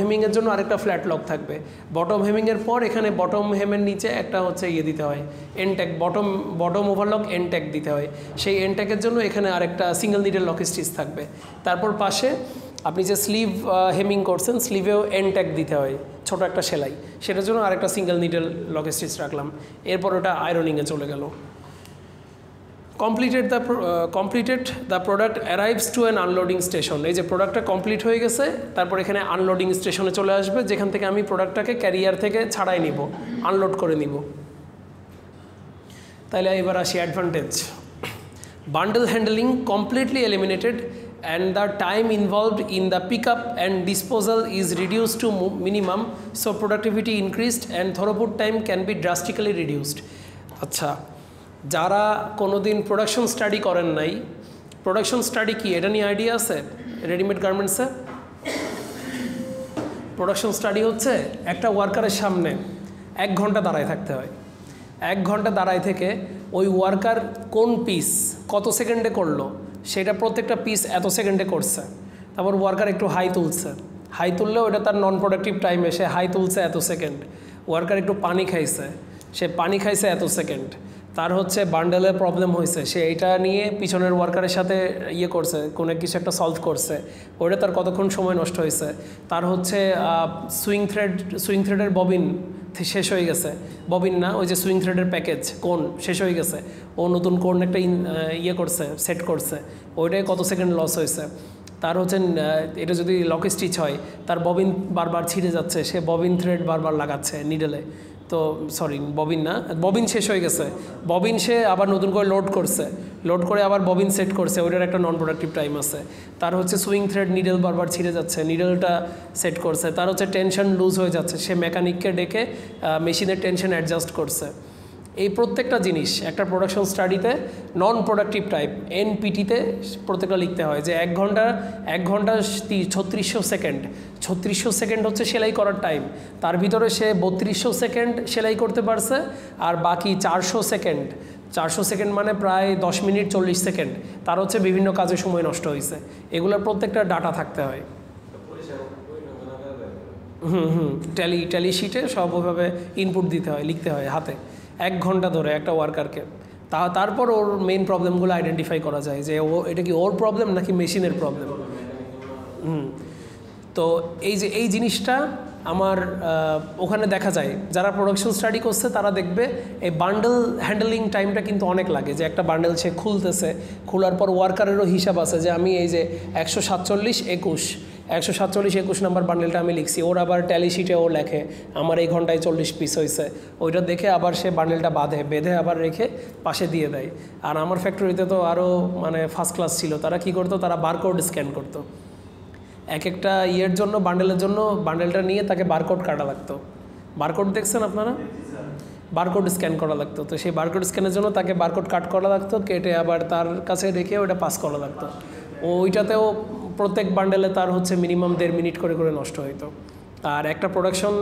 হেমিংয়ের জন্য আরেকটা ফ্ল্যাট লক থাকবে। বটম হেমিংয়ের পর এখানে বটম হেমের নিচে একটা হচ্ছে দিতে হয় এনট্যাক, বটম ওভারলক এনট্যাক দিতে হয়। সেই এনট্যাকের জন্য এখানে আরেকটা সিঙ্গেল নিডেল লক স্টিচ থাকবে। তারপর পাশে আপনি যে স্লিভ হেমিং করছেন, স্লিভেও এনট্যাক দিতে হয়, ছোট একটা সেলাই, সেটার জন্য আরেকটা সিঙ্গেল নিডেল লক স্টিচ রাখলাম। এরপর ওটা আয়রনিংয়ে চলে গেল। Completed the product arrives to an unloading station. এই যে প্রোডাক্টটা কমপ্লিট হয়ে গেছে, তারপর এখানে আনলোডিং স্টেশনে চলে আসবে, যেখান থেকে আমি প্রোডাক্টটাকে ক্যারিয়ার থেকে ছাড়াই নিব, আনলোড করে নিব। তাহলে এবার আসি advantage. Bundle handling completely eliminated and the time involved in the pickup and disposal is reduced to minimum, so productivity increased and throughput time can be drastically reduced. আচ্ছা, যারা কোনোদিন প্রোডাকশন স্টাডি করেন নাই, প্রোডাকশন স্টাডি কি এটা নিয়ে আইডিয়া আছে? রেডিমেড গার্মেন্টসে প্রোডাকশন স্টাডি হচ্ছে একটা ওয়ার্কারের সামনে 1 ঘন্টা দাঁড়ায় থাকতে হয়। 1 ঘন্টা দাঁড়ায় থেকে ওই ওয়ার্কার কোন পিস কত সেকেন্ডে করলো সেটা প্রত্যেকটা পিস এত সেকেন্ডে করছে। তারপর ওয়ার্কার একটু হাই তুললেও এটা তার নন প্রোডাক্টিভ টাইমে সে হাই তুলছে এত সেকেন্ড। ওয়ার্কার একটু পানি খাইছে, সে পানি খাইছে এত সেকেন্ড। তার হচ্ছে বান্ডেলের প্রবলেম হয়েছে, সে এইটা নিয়ে পিছনের ওয়ার্কারের সাথে করছে, কোনো কিছু একটা সলভ করছে, ওটা তার কতক্ষণ সময় নষ্ট হয়েছে। তার হচ্ছে সুইং থ্রেডের ববিন শেষ হয়ে গেছে, ববিন না, ওই যে সুইং থ্রেডের প্যাকেজ কোন শেষ হয়ে গেছে, ও নতুন কোন একটা করছে, সেট করছে, ওইটাই কত সেকেন্ড লস হয়েছে। তার হচ্ছে এটা যদি লক স্টিচ হয়, তার ববিন বারবার ছিঁড়ে যাচ্ছে, সে ববিন থ্রেড বারবার লাগাচ্ছে নিডেলে, তো সরি ববিন শেষ হয়ে গেছে, ববিন সে আবার নতুন করে লোড করে আবার ববিন সেট করছে, ওইটার একটা নন প্রোডাক্টিভ টাইম আছে। তার হচ্ছে সুইং থ্রেড নিডেল বারবার ছিঁড়ে যাচ্ছে, নিডেলটা সেট করছে। তার হচ্ছে টেনশন লুজ হয়ে যাচ্ছে, সে মেকানিককে ডেকে মেশিনের টেনশন অ্যাডজাস্ট করছে। এই প্রত্যেকটা জিনিস একটা প্রোডাকশন স্টাডিতে নন প্রোডাক্টিভ টাইপ এনপিটিতে প্রত্যেকটা লিখতে হয় যে 1 ঘন্টা 3600 সেকেন্ড হচ্ছে সেলাই করার টাইম, তার ভিতরে সে 3200 সেকেন্ড সেলাই করতে পারছে, আর বাকি 400 সেকেন্ড মানে প্রায় 10 মিনিট 40 সেকেন্ড তার হচ্ছে বিভিন্ন কাজে সময় নষ্ট হয়েছে। এগুলোর প্রত্যেকটা ডাটা থাকতে হয়। ট্যালি শিটে সব ওইভাবে ইনপুট দিতে হয়, লিখতে হয় হাতে 1 ঘন্টা ধরে একটা ওয়ার্কারকে। তারপর ওর মেইন প্রবলেমগুলো আইডেন্টিফাই করা যায় যে এটা কি ওর প্রবলেম নাকি মেশিনের প্রবলেম। তো এই জিনিসটা আমার ওখানে দেখা যায়, যারা প্রোডাকশন স্টাডি করছে তারা দেখবে এই বান্ডেল হ্যান্ডেলিং টাইমটা কিন্তু অনেক লাগে। যে একটা বান্ডেল সে খোলার পর ওয়ার্কারেরও হিসাব আছে যে আমি এই যে 147-21 নাম্বার বান্ডেলটা আমি লিখছি, ওর আবার ট্যালি শিটে ও লেখে আমার এই ঘন্টায় 40 পিস হয়েছে, ওইটা দেখে আবার সে বান্ডেলটা বেঁধে আবার রেখে পাশে দিয়ে দেয়। আর আমার ফ্যাক্টরিতে তো আরও মানে ফার্স্ট ক্লাস ছিল, তারা কি করতো, তারা বারকোড স্ক্যান করতো। একটা জন্য বান্ডেলের জন্য বান্ডেলটা নিয়ে তাকে বারকোড কাটা লাগতো। বারকোড দেখছেন আপনারা? বারকোড স্ক্যান করা লাগতো। তো সেই বারকোড স্ক্যানের জন্য তাকে বারকোড কাট করা লাগতো, কেটে আবার তার কাছে রেখে ওটা পাস করা লাগতো। ওইটাতেও প্রত্যেক বান্ডেলে তার হচ্ছে মিনিমাম 1.5 মিনিট করে করে নষ্ট হইতো। আর একটা প্রোডাকশন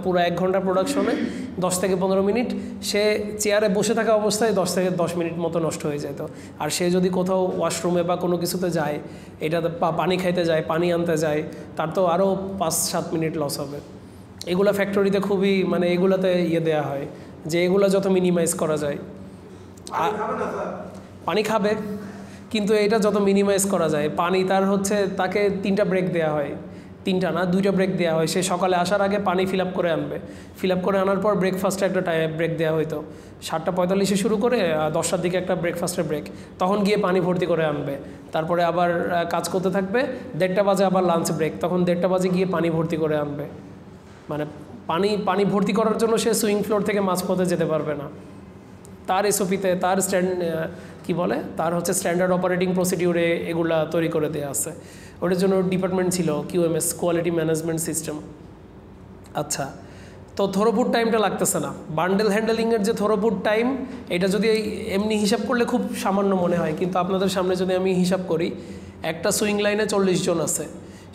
পুরো 1 ঘন্টা প্রোডাকশনে 10 থেকে 15 মিনিট সে চেয়ারে বসে থাকা অবস্থায় 10 থেকে 10 মিনিট মতো নষ্ট হয়ে যেত। আর সে যদি কোথাও ওয়াশরুমে বা কোনো কিছুতে যায়, এটাতে পানি খাইতে যায়, পানি আনতে যায়, তার তো আরও 5-7 মিনিট লস হবে। এগুলো ফ্যাক্টরিতে খুবই মানে এগুলোতে দেওয়া হয় যে এগুলো যত মিনিমাইজ করা যায়। পানি খাবে, কিন্তু এটা যত মিনিমাইজ করা যায়। পানি তার হচ্ছে তাকে 3টা ব্রেক দেওয়া হয়, 3টা না 2টা ব্রেক দেওয়া হয়। সে সকালে আসার আগে পানি ফিল আপ করে আনবে, ফিল আপ করে আনার পর ব্রেকফাস্টে একটা ব্রেক দেওয়া হইতো 7:45 শুরু করে 10টার দিকে একটা ব্রেকফাস্টের ব্রেক, তখন গিয়ে পানি ভর্তি করে আনবে। তারপরে আবার কাজ করতে থাকবে, 1:30 বাজে আবার লাঞ্চ ব্রেক, তখন 1:30 বাজে গিয়ে পানি ভর্তি করে আনবে। মানে পানি ভর্তি করার জন্য সে সুইং ফ্লোর থেকে মাঝপথে যেতে পারবে না। তার এসওপিতে তার তার হচ্ছে স্ট্যান্ডার্ড অপারেটিং প্রসিডিউরে এগুলা তৈরি করে দেওয়া আছে। ওটার জন্য ডিপার্টমেন্ট ছিল QMS, কোয়ালিটি ম্যানেজমেন্ট সিস্টেম। আচ্ছা, তো থ্রোপুট টাইমটা লাগতেছে না। বান্ডেল হ্যান্ডেলিংয়ের যে থ্রোপুট টাইম, এটা যদি এমনি হিসাব করলে খুব সামান্য মনে হয়, কিন্তু আপনাদের সামনে যদি আমি হিসাব করি, একটা সুইং লাইনে 40 জন আছে।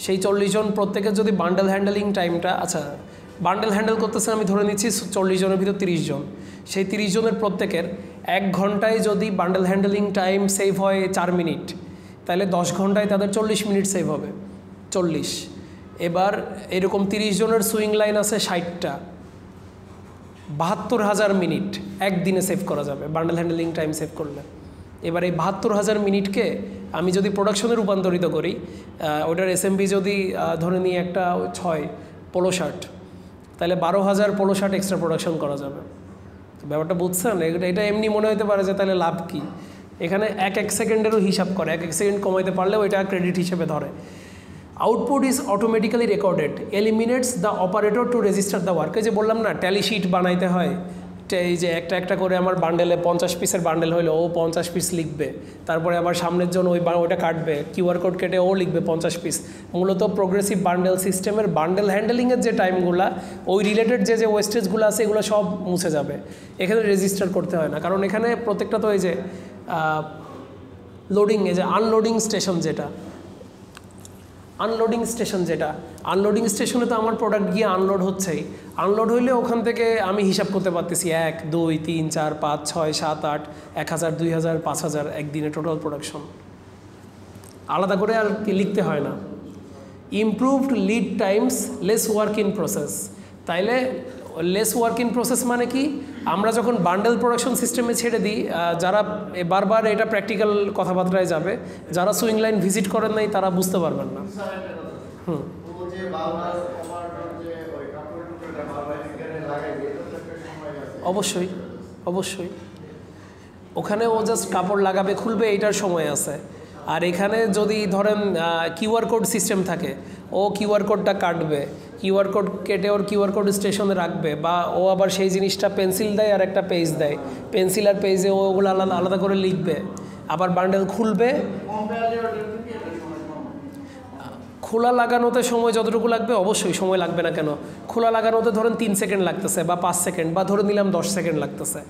সেই 40 জন প্রত্যেকের যদি বান্ডেল হ্যান্ডেলিং টাইমটা, আচ্ছা বান্ডেল হ্যান্ডেল করতেছেন আমি ধরে নিচ্ছি 40 জনের ভিতর 30 জন, সেই 30 জনের প্রত্যেকের 1 ঘন্টায় যদি বান্ডেল হ্যান্ডেলিং টাইম সেভ হয় 4 মিনিট, তাহলে 10 ঘন্টায় তাদের 40 মিনিট সেভ হবে। 40, এবার এরকম 30 জনের সুইং লাইন আছে 60টা, 72,000 মিনিট একদিনে সেভ করা যাবে বান্ডেল হ্যান্ডেলিং টাইম সেভ করলে। এবার এই 72,000 মিনিটকে আমি যদি প্রোডাকশনে রূপান্তরিত করি, ওটার SMB যদি ধরে নিই একটা 6 পোলো শার্ট, তাহলে 12,000 পোলো শার্ট এক্সট্রা প্রোডাকশন করা যাবে। ব্যাপারটা বুঝছেন? এটা এমনি মনে হতে পারে যে তাহলে লাভ কি, এখানে এক সেকেন্ডেরও হিসাব করে, এক সেকেন্ড কমাইতে পারলেও এটা ক্রেডিট হিসেবে ধরে। Output is automatically recorded, eliminates the operator to register the work. এই যে বললাম না ট্যালি শিট বানাইতে হয়, এই যে একটা করে আমার বান্ডেলে 50 পিসের বান্ডেল হইলো, ও 50 পিস লিখবে, তারপরে আবার সামনের জন্য ওইটা কাটবে, QR কোড কেটে ও লিখবে 50 পিস। মূলত প্রোগ্রেসিভ বান্ডেল সিস্টেমের বান্ডেল হ্যান্ডেলিংয়ের যে টাইমগুলো, ওই রিলেটেড যে ওয়েস্টেজগুলো আছে এগুলো সব মুছে যাবে। এখানে রেজিস্টার করতে হয় না, কারণ এখানে প্রত্যেকটা তো এই যে লোডিং, এই যে আনলোডিং স্টেশন যেটা আনলোডিং স্টেশনে তো আমার প্রোডাক্ট গিয়ে আনলোড হচ্ছেই। আনলোড হইলে ওখান থেকে আমি হিসাব করতে পারতেছি 1, 2, 3, 4, 5, 6, 7, 8, 1000, 2000, 5000 একদিনে টোটাল প্রোডাকশন। আলাদা করে আর লিখতে হয় না। Improved lead Times, less work in process. তাইলে লেস ওয়ার্ক ইন প্রসেস মানে কি, আমরা যখন বান্ডেল প্রোডাকশন সিস্টেমে ছেড়ে দিই, যারা বারবার এটা প্র্যাকটিক্যাল কথাবার্তায় যাবে, যারা সুইং লাইন ভিজিট করেন নাই তারা বুঝতে পারবেন না। অবশ্যই অবশ্যই ওখানে ও জাস্ট কাপড় লাগাবে, খুলবে, এইটার সময় আছে। আর এখানে যদি ধরেন QR কোড সিস্টেম থাকে, ও QR কোডটা কাটবে, QR কোড কেটে ওর QR কোড স্টেশনে রাখবে, বা ও আবার সেই জিনিসটা পেন্সিল দেয় আর একটা পেজ দেয়, পেন্সিল আর পেজে ওগুলো আলাদা আলাদা করে লিখবে, আবার বান্ডেল খুলবে। খোলা লাগানোতে সময় যতটুকু লাগবে, অবশ্যই সময় লাগবে না কেন, খোলা লাগানোতে ধরেন 3 সেকেন্ড লাগতেছে বা 5 সেকেন্ড বা ধরে নিলাম 10 সেকেন্ড লাগতেছে,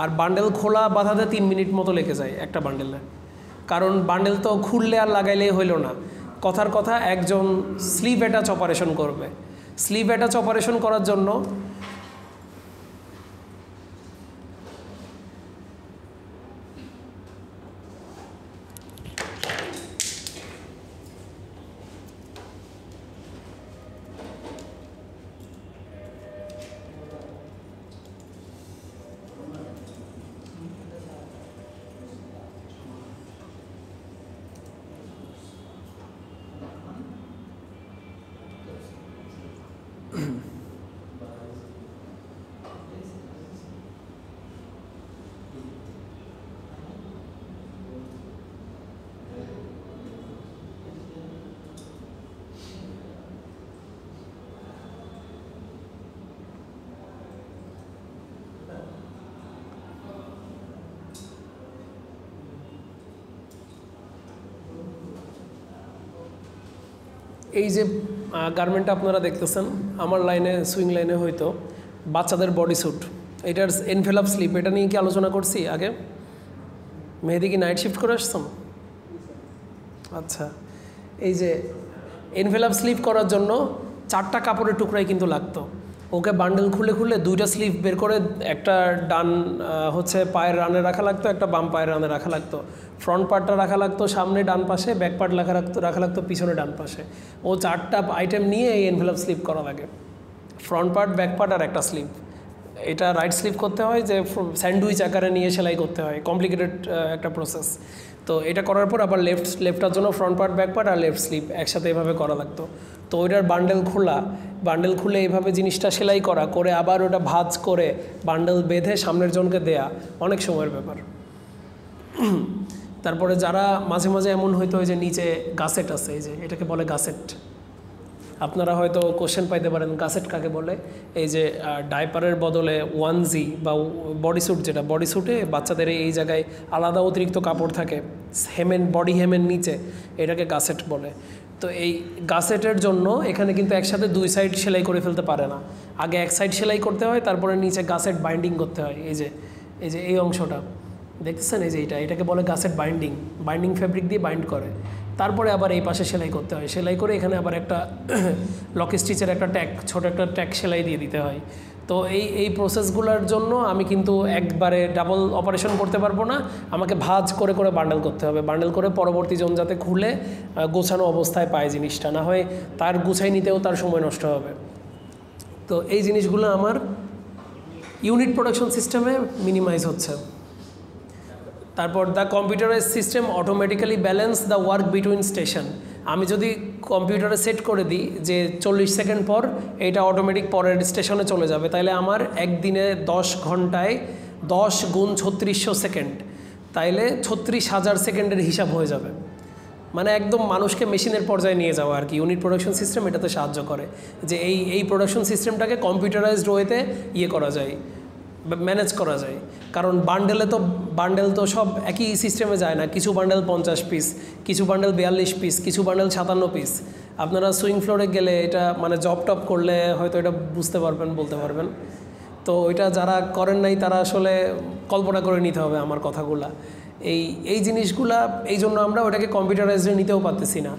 আর বান্ডেল খোলা বাঁধাতে 3 মিনিট মতো লেগে যায় একটা বান্ডেলে। কারণ বান্ডেল তো খুললে আর লাগাইলেই হইল না, কথার কথা একজন স্লিভ অ্যাটাচ অপারেশন করবে। স্লিভ অ্যাটাচ অপারেশন করার জন্য এই যে গার্মেন্টটা আপনারা দেখতেছেন, আমার লাইনে সুইং লাইনে হয়তো বাচ্চাদের বডি স্যুট এটার এনভেলপ স্লিপ, এটা নিয়ে কি আলোচনা করছি আগে? মেহেদি কি নাইট শিফট করে আসছেন? আচ্ছা, এই যে এনভেলপ স্লিপ করার জন্য 4টা কাপড়ের টুকরাই কিন্তু লাগতো। ওকে বান্ডেল খুলে খুলে 2টা স্লিভ বের করে একটা ডান হচ্ছে পায়ের রানে রাখা লাগতো, একটা বাম পায়ের রানে রাখা লাগতো। ফ্রন্ট পার্টটা রাখা লাগতো সামনে ডান পাশে, ব্যাক পার্ট রাখা লাগতো পিছনে ডান পাশে। ও 4টা আইটেম নিয়ে এই এনভেলপ স্লিপ করা লাগে, ফ্রন্ট পার্ট, ব্যাক পার্ট আর একটা স্লিভ। এটা রাইট স্লিভ করতে হয়, যে স্যান্ডউইচ আকারে নিয়ে সেলাই করতে হয়, কমপ্লিকেটেড একটা প্রসেস। তো এটা করার পর আবার লেফটটার জন্য ফ্রন্ট পার্ট, ব্যাক পার্ট আর লেফট স্লিভ একসাথে এভাবে করা লাগতো। তো ওইটার বান্ডেল খুলে এইভাবে জিনিসটা সেলাই করে আবার ওটা ভাঁজ করে বান্ডেল বেঁধে সামনের জনকে দেয়া অনেক সময়ের ব্যাপার। তারপরে যারা মাঝে মাঝে এমন হয়তো যে নিচে গাসেট আছে, এই যে এটাকে বলে গাসেট। আপনারা হয়তো কোশ্চেন পাইতে পারেন গাসেট কাকে বলে। এই যে ডাইপারের বদলে ওয়ানজি বা বডি স্যুট, যেটা বডি স্যুটে বাচ্চাদের এই জায়গায় আলাদা অতিরিক্ত কাপড় থাকে বডি হেমের নিচে, এটাকে গাসেট বলে। তো এই গাসেটের জন্য এখানে কিন্তু একসাথে 2 সাইড সেলাই করে ফেলতে পারে না, আগে এক সাইড সেলাই করতে হয়, তারপরে নিচে গাসেট বাইন্ডিং করতে হয়। এই যে এই অংশটা দেখতেছেন, এই যে এটাকে বলে গাসেট বাইন্ডিং ফেব্রিক দিয়ে বাইন্ড করে, তারপরে আবার এই পাশে সেলাই করতে হয়। সেলাই করে এখানে আবার একটা লক স্টিচের একটা ছোট একটা ট্যাগ সেলাই দিয়ে দিতে হয়। তো এই প্রসেসগুলোর জন্য আমি কিন্তু একবারে ডাবল অপারেশন করতে পারবো না, আমাকে ভাঁজ করে বান্ডেল করতে হবে। বান্ডেল করে পরবর্তী জন যাতে খুলে গোছানো অবস্থায় পায় জিনিসটা, না হয় তার গুছাই নিতেও তার সময় নষ্ট হবে। তো এই জিনিসগুলো আমার ইউনিট প্রোডাকশন সিস্টেমে মিনিমাইজ হচ্ছে। তারপর the computerise system automatically balance the work between station. আমি যদি কম্পিউটারে সেট করে দিই যে 40 সেকেন্ড পর এটা অটোমেটিক পরের স্টেশনে চলে যাবে, তাইলে আমার একদিনে 10 ঘন্টায় 10 গুণ 3600 সেকেন্ড, তাইলে 36,000 সেকেন্ডের হিসাব হয়ে যাবে। মানে একদম মানুষকে মেশিনের পর্যায়ে নিয়ে যাওয়া আর কি। ইউনিট প্রোডাকশন সিস্টেম এটাতে সাহায্য করে যে এই প্রোডাকশন সিস্টেমটাকে কম্পিউটারাইজড ওয়েতে করা যায়, ম্যানেজ করা যায়। কারণ বান্ডেল তো সব একই সিস্টেমে যায় না, কিছু বান্ডেল 50 পিস, কিছু বান্ডেল 42 পিস, কিছু বান্ডেল 57 পিস। আপনারা সুইং ফ্লোরে গেলে এটা মানে জব টপ করলে হয়তো এটা বুঝতে পারবেন, বলতে পারবেন। তো ওইটা যারা করেন নাই তারা আসলে কল্পনা করে নিতে হবে আমার কথাগুলা। এই জিনিসগুলা এই জন্য আমরা ওটাকে কম্পিউটারাইজড নিতেও পারতেছি না।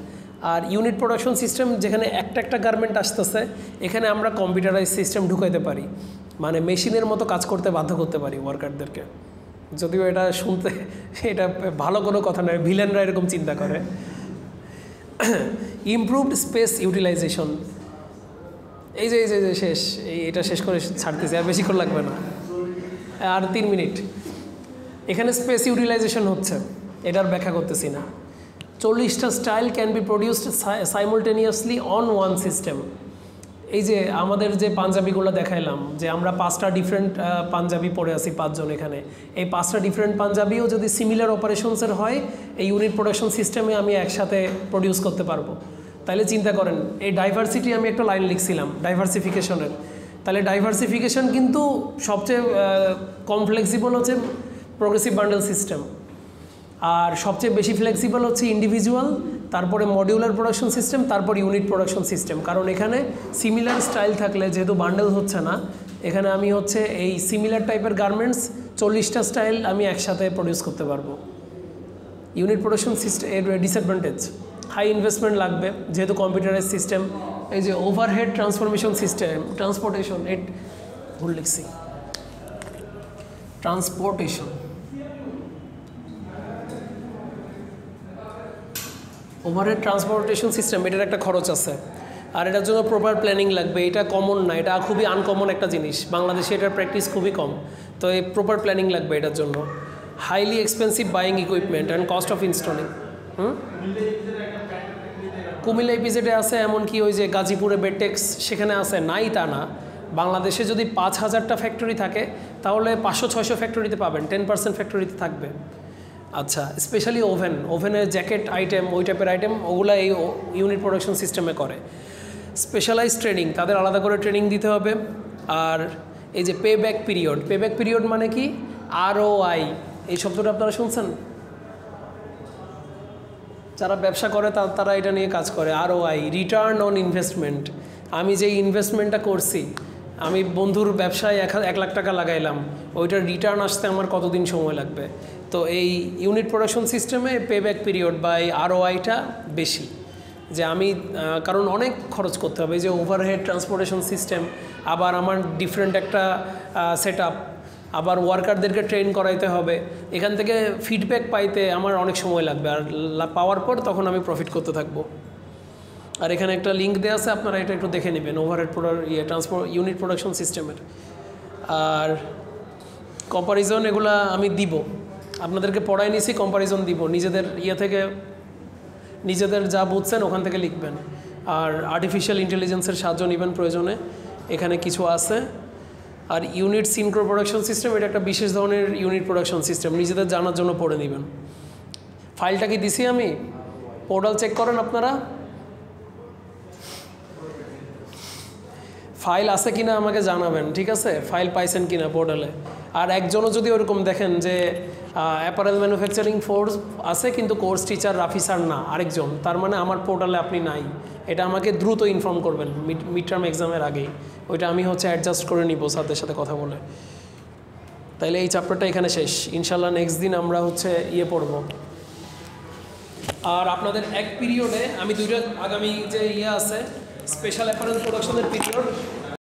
আর ইউনিট প্রোডাকশন সিস্টেম যেখানে একটা গার্মেন্ট আসতেছে, এখানে আমরা কম্পিউটারাইজ সিস্টেম ঢুকাইতে পারি, মানে মেশিনের মতো কাজ করতে বাধ্য করতে পারি ওয়ার্কারদেরকে। যদিও এটা শুনতে এটা ভালো কোনো কথা নয়, ভিলেনরা এরকম চিন্তা করে। ইমপ্রুভড স্পেস ইউটিলাইজেশন, এই যে শেষ, এটা শেষ করে ছাড়তেছি, আর বেশিক্ষণ লাগবে না, আর 3 মিনিট। এখানে স্পেস ইউটিলাইজেশন হচ্ছে, এটার ব্যাখ্যা করতেছি না। 40টা style can be produced simultaneously on one system. এই যে আমাদের যে পাঞ্জাবিগুলো দেখাইলাম, যে আমরা 5টা ডিফারেন্ট পাঞ্জাবি পরে আছি 5 জন এখানে, এই 5টা ডিফারেন্ট পাঞ্জাবিও যদি সিমিলার অপারেশনসের হয়, এই ইউনিট প্রোডাকশন সিস্টেমে আমি একসাথে প্রডিউস করতে পারবো। তাহলে চিন্তা করেন, এই ডাইভার্সিটি আমি একটা লাইন লিখছিলাম ডাইভার্সিফিকেশনের, তাহলে ডাইভার্সিফিকেশন কিন্তু সবচেয়ে কম ফ্লেক্সিবল হচ্ছে প্রোগ্রেসিভ বান্ডেল সিস্টেম, আর সবচেয়ে বেশি ফ্লেক্সিবল হচ্ছে ইন্ডিভিজুয়াল, তারপরে মডিউলার প্রোডাকশন সিস্টেম, তারপর ইউনিট প্রোডাকশন সিস্টেম। কারণ এখানে সিমিলার স্টাইল থাকলে, যেহেতু বান্ডেল হচ্ছে না, এখানে আমি হচ্ছে এই সিমিলার টাইপের গার্মেন্টস 40টা স্টাইল আমি একসাথে প্রডিউস করতে পারবো। ইউনিট প্রোডাকশন সিস্টেম এর ডিসঅ্যাডভান্টেজ, হাই ইনভেস্টমেন্ট লাগবে যেহেতু কম্পিউটারাইজ সিস্টেম। এই যে ওভারহেড ট্রান্সফরমেশন সিস্টেম, ট্রান্সপোর্টেশন, ভুল লিখছি, ট্রান্সপোর্টেশন, ওভারহেড ট্রান্সপোর্টেশন সিস্টেম, এটার একটা খরচ আছে, আর এটার জন্য প্রপার প্ল্যানিং লাগবে। এটা কমন না, এটা খুবই আনকমন একটা জিনিস, বাংলাদেশে এটার প্র্যাকটিস খুবই কম। তো এই প্রপার প্ল্যানিং লাগবে এটার জন্য। Highly expensive buying equipment and cost of installing. Comilla ইপিজেডে আছে, এমনকি ওই যে গাজীপুরে বেটেক্স সেখানে আছে, নাই তা না। বাংলাদেশে যদি 5000টা ফ্যাক্টরি থাকে, তাহলে 500-600 ফ্যাক্টরিতে পাবেন, 10% ফ্যাক্টরিতে থাকবে। আচ্ছা, স্পেশালি ওভেনের জ্যাকেট আইটেম, ওই টাইপের আইটেম, ওগুলো এই ইউনিট প্রোডাকশন সিস্টেমে করে। স্পেশালাইজ ট্রেনিং, তাদের আলাদা করে ট্রেনিং দিতে হবে। আর এই যে পে ব্যাক পিরিয়ড মানে কি, ROI, এই শব্দটা আপনারা শুনছেন? যারা ব্যবসা করে তারা এটা নিয়ে কাজ করে। ROI, return on investment. আমি যে ইনভেস্টমেন্টটা করছি, আমি বন্ধুর ব্যবসায় 1 লাখ টাকা লাগাইলাম, ওইটার রিটার্ন আসতে আমার কতদিন সময় লাগবে। তো এই ইউনিট প্রোডাকশন সিস্টেমে পেব্যাক পিরিয়ড বা এই ROI-টা বেশি, যে আমি কারণ অনেক খরচ করতে হবে, যে ওভারহেড ট্রান্সপোর্টেশন সিস্টেম, আবার আমার ডিফারেন্ট একটা সেট আপ, আবার ওয়ার্কারদেরকে ট্রেন করাইতে হবে, এখান থেকে ফিডব্যাক পাইতে আমার অনেক সময় লাগবে, আর পাওয়ার পর তখন আমি প্রফিট করতে থাকবো। আর এখানে একটা লিঙ্ক দেওয়া আছে, আপনারা এটা একটু দেখে নেবেন ওভারহেড ইউনিট প্রোডাকশন সিস্টেমের। আর কম্পারিজন এগুলা আমি দিব, আপনাদেরকে পড়াই নিছি, কম্পারিজন দিব, নিজেদের থেকে নিজেদের যা বুঝছেন ওখান থেকে লিখবেন। আর আর্টিফিশিয়াল ইন্টেলিজেন্সের সাহায্য নেবেন প্রয়োজনে, এখানে কিছু আছে। আর ইউনিট সিনক্রো প্রোডাকশন সিস্টেম, এটা একটা বিশেষ ধরনের ইউনিট প্রোডাকশন সিস্টেম, নিজেদের জানার জন্য পড়ে নেবেন। ফাইলটা কি দিছি আমি? পোর্টাল চেক করেন আপনারা, ফাইল আছে কিনা আমাকে জানাবেন, ঠিক আছে? ফাইল পাইছেন কিনা পোর্টালে। আর একজনও যদি ওরকম দেখেন যে অ্যাপারেল ম্যানুফ্যাকচারিং ফোর্স আছে কিন্তু কোর্স টিচার রাফি স্যার না, আরেকজন, তার মানে আমার পোর্টালে আপনি নাই, এটা আমাকে দ্রুত ইনফর্ম করবেন মিড টার্ম এক্সামের আগেই। ওইটা আমি অ্যাডজাস্ট করে নিব স্যারদের সাথে কথা বলে। তাইলে এই চ্যাপ্টারটা এখানে শেষ, ইনশাল্লাহ নেক্সট দিন আমরা পড়ব। আর আপনাদের এক পিরিয়ডে আমি দুইটা আগামী যে আছে স্পেশাল অ্যাপারেল প্রোডাকশনের পিরিয়ড,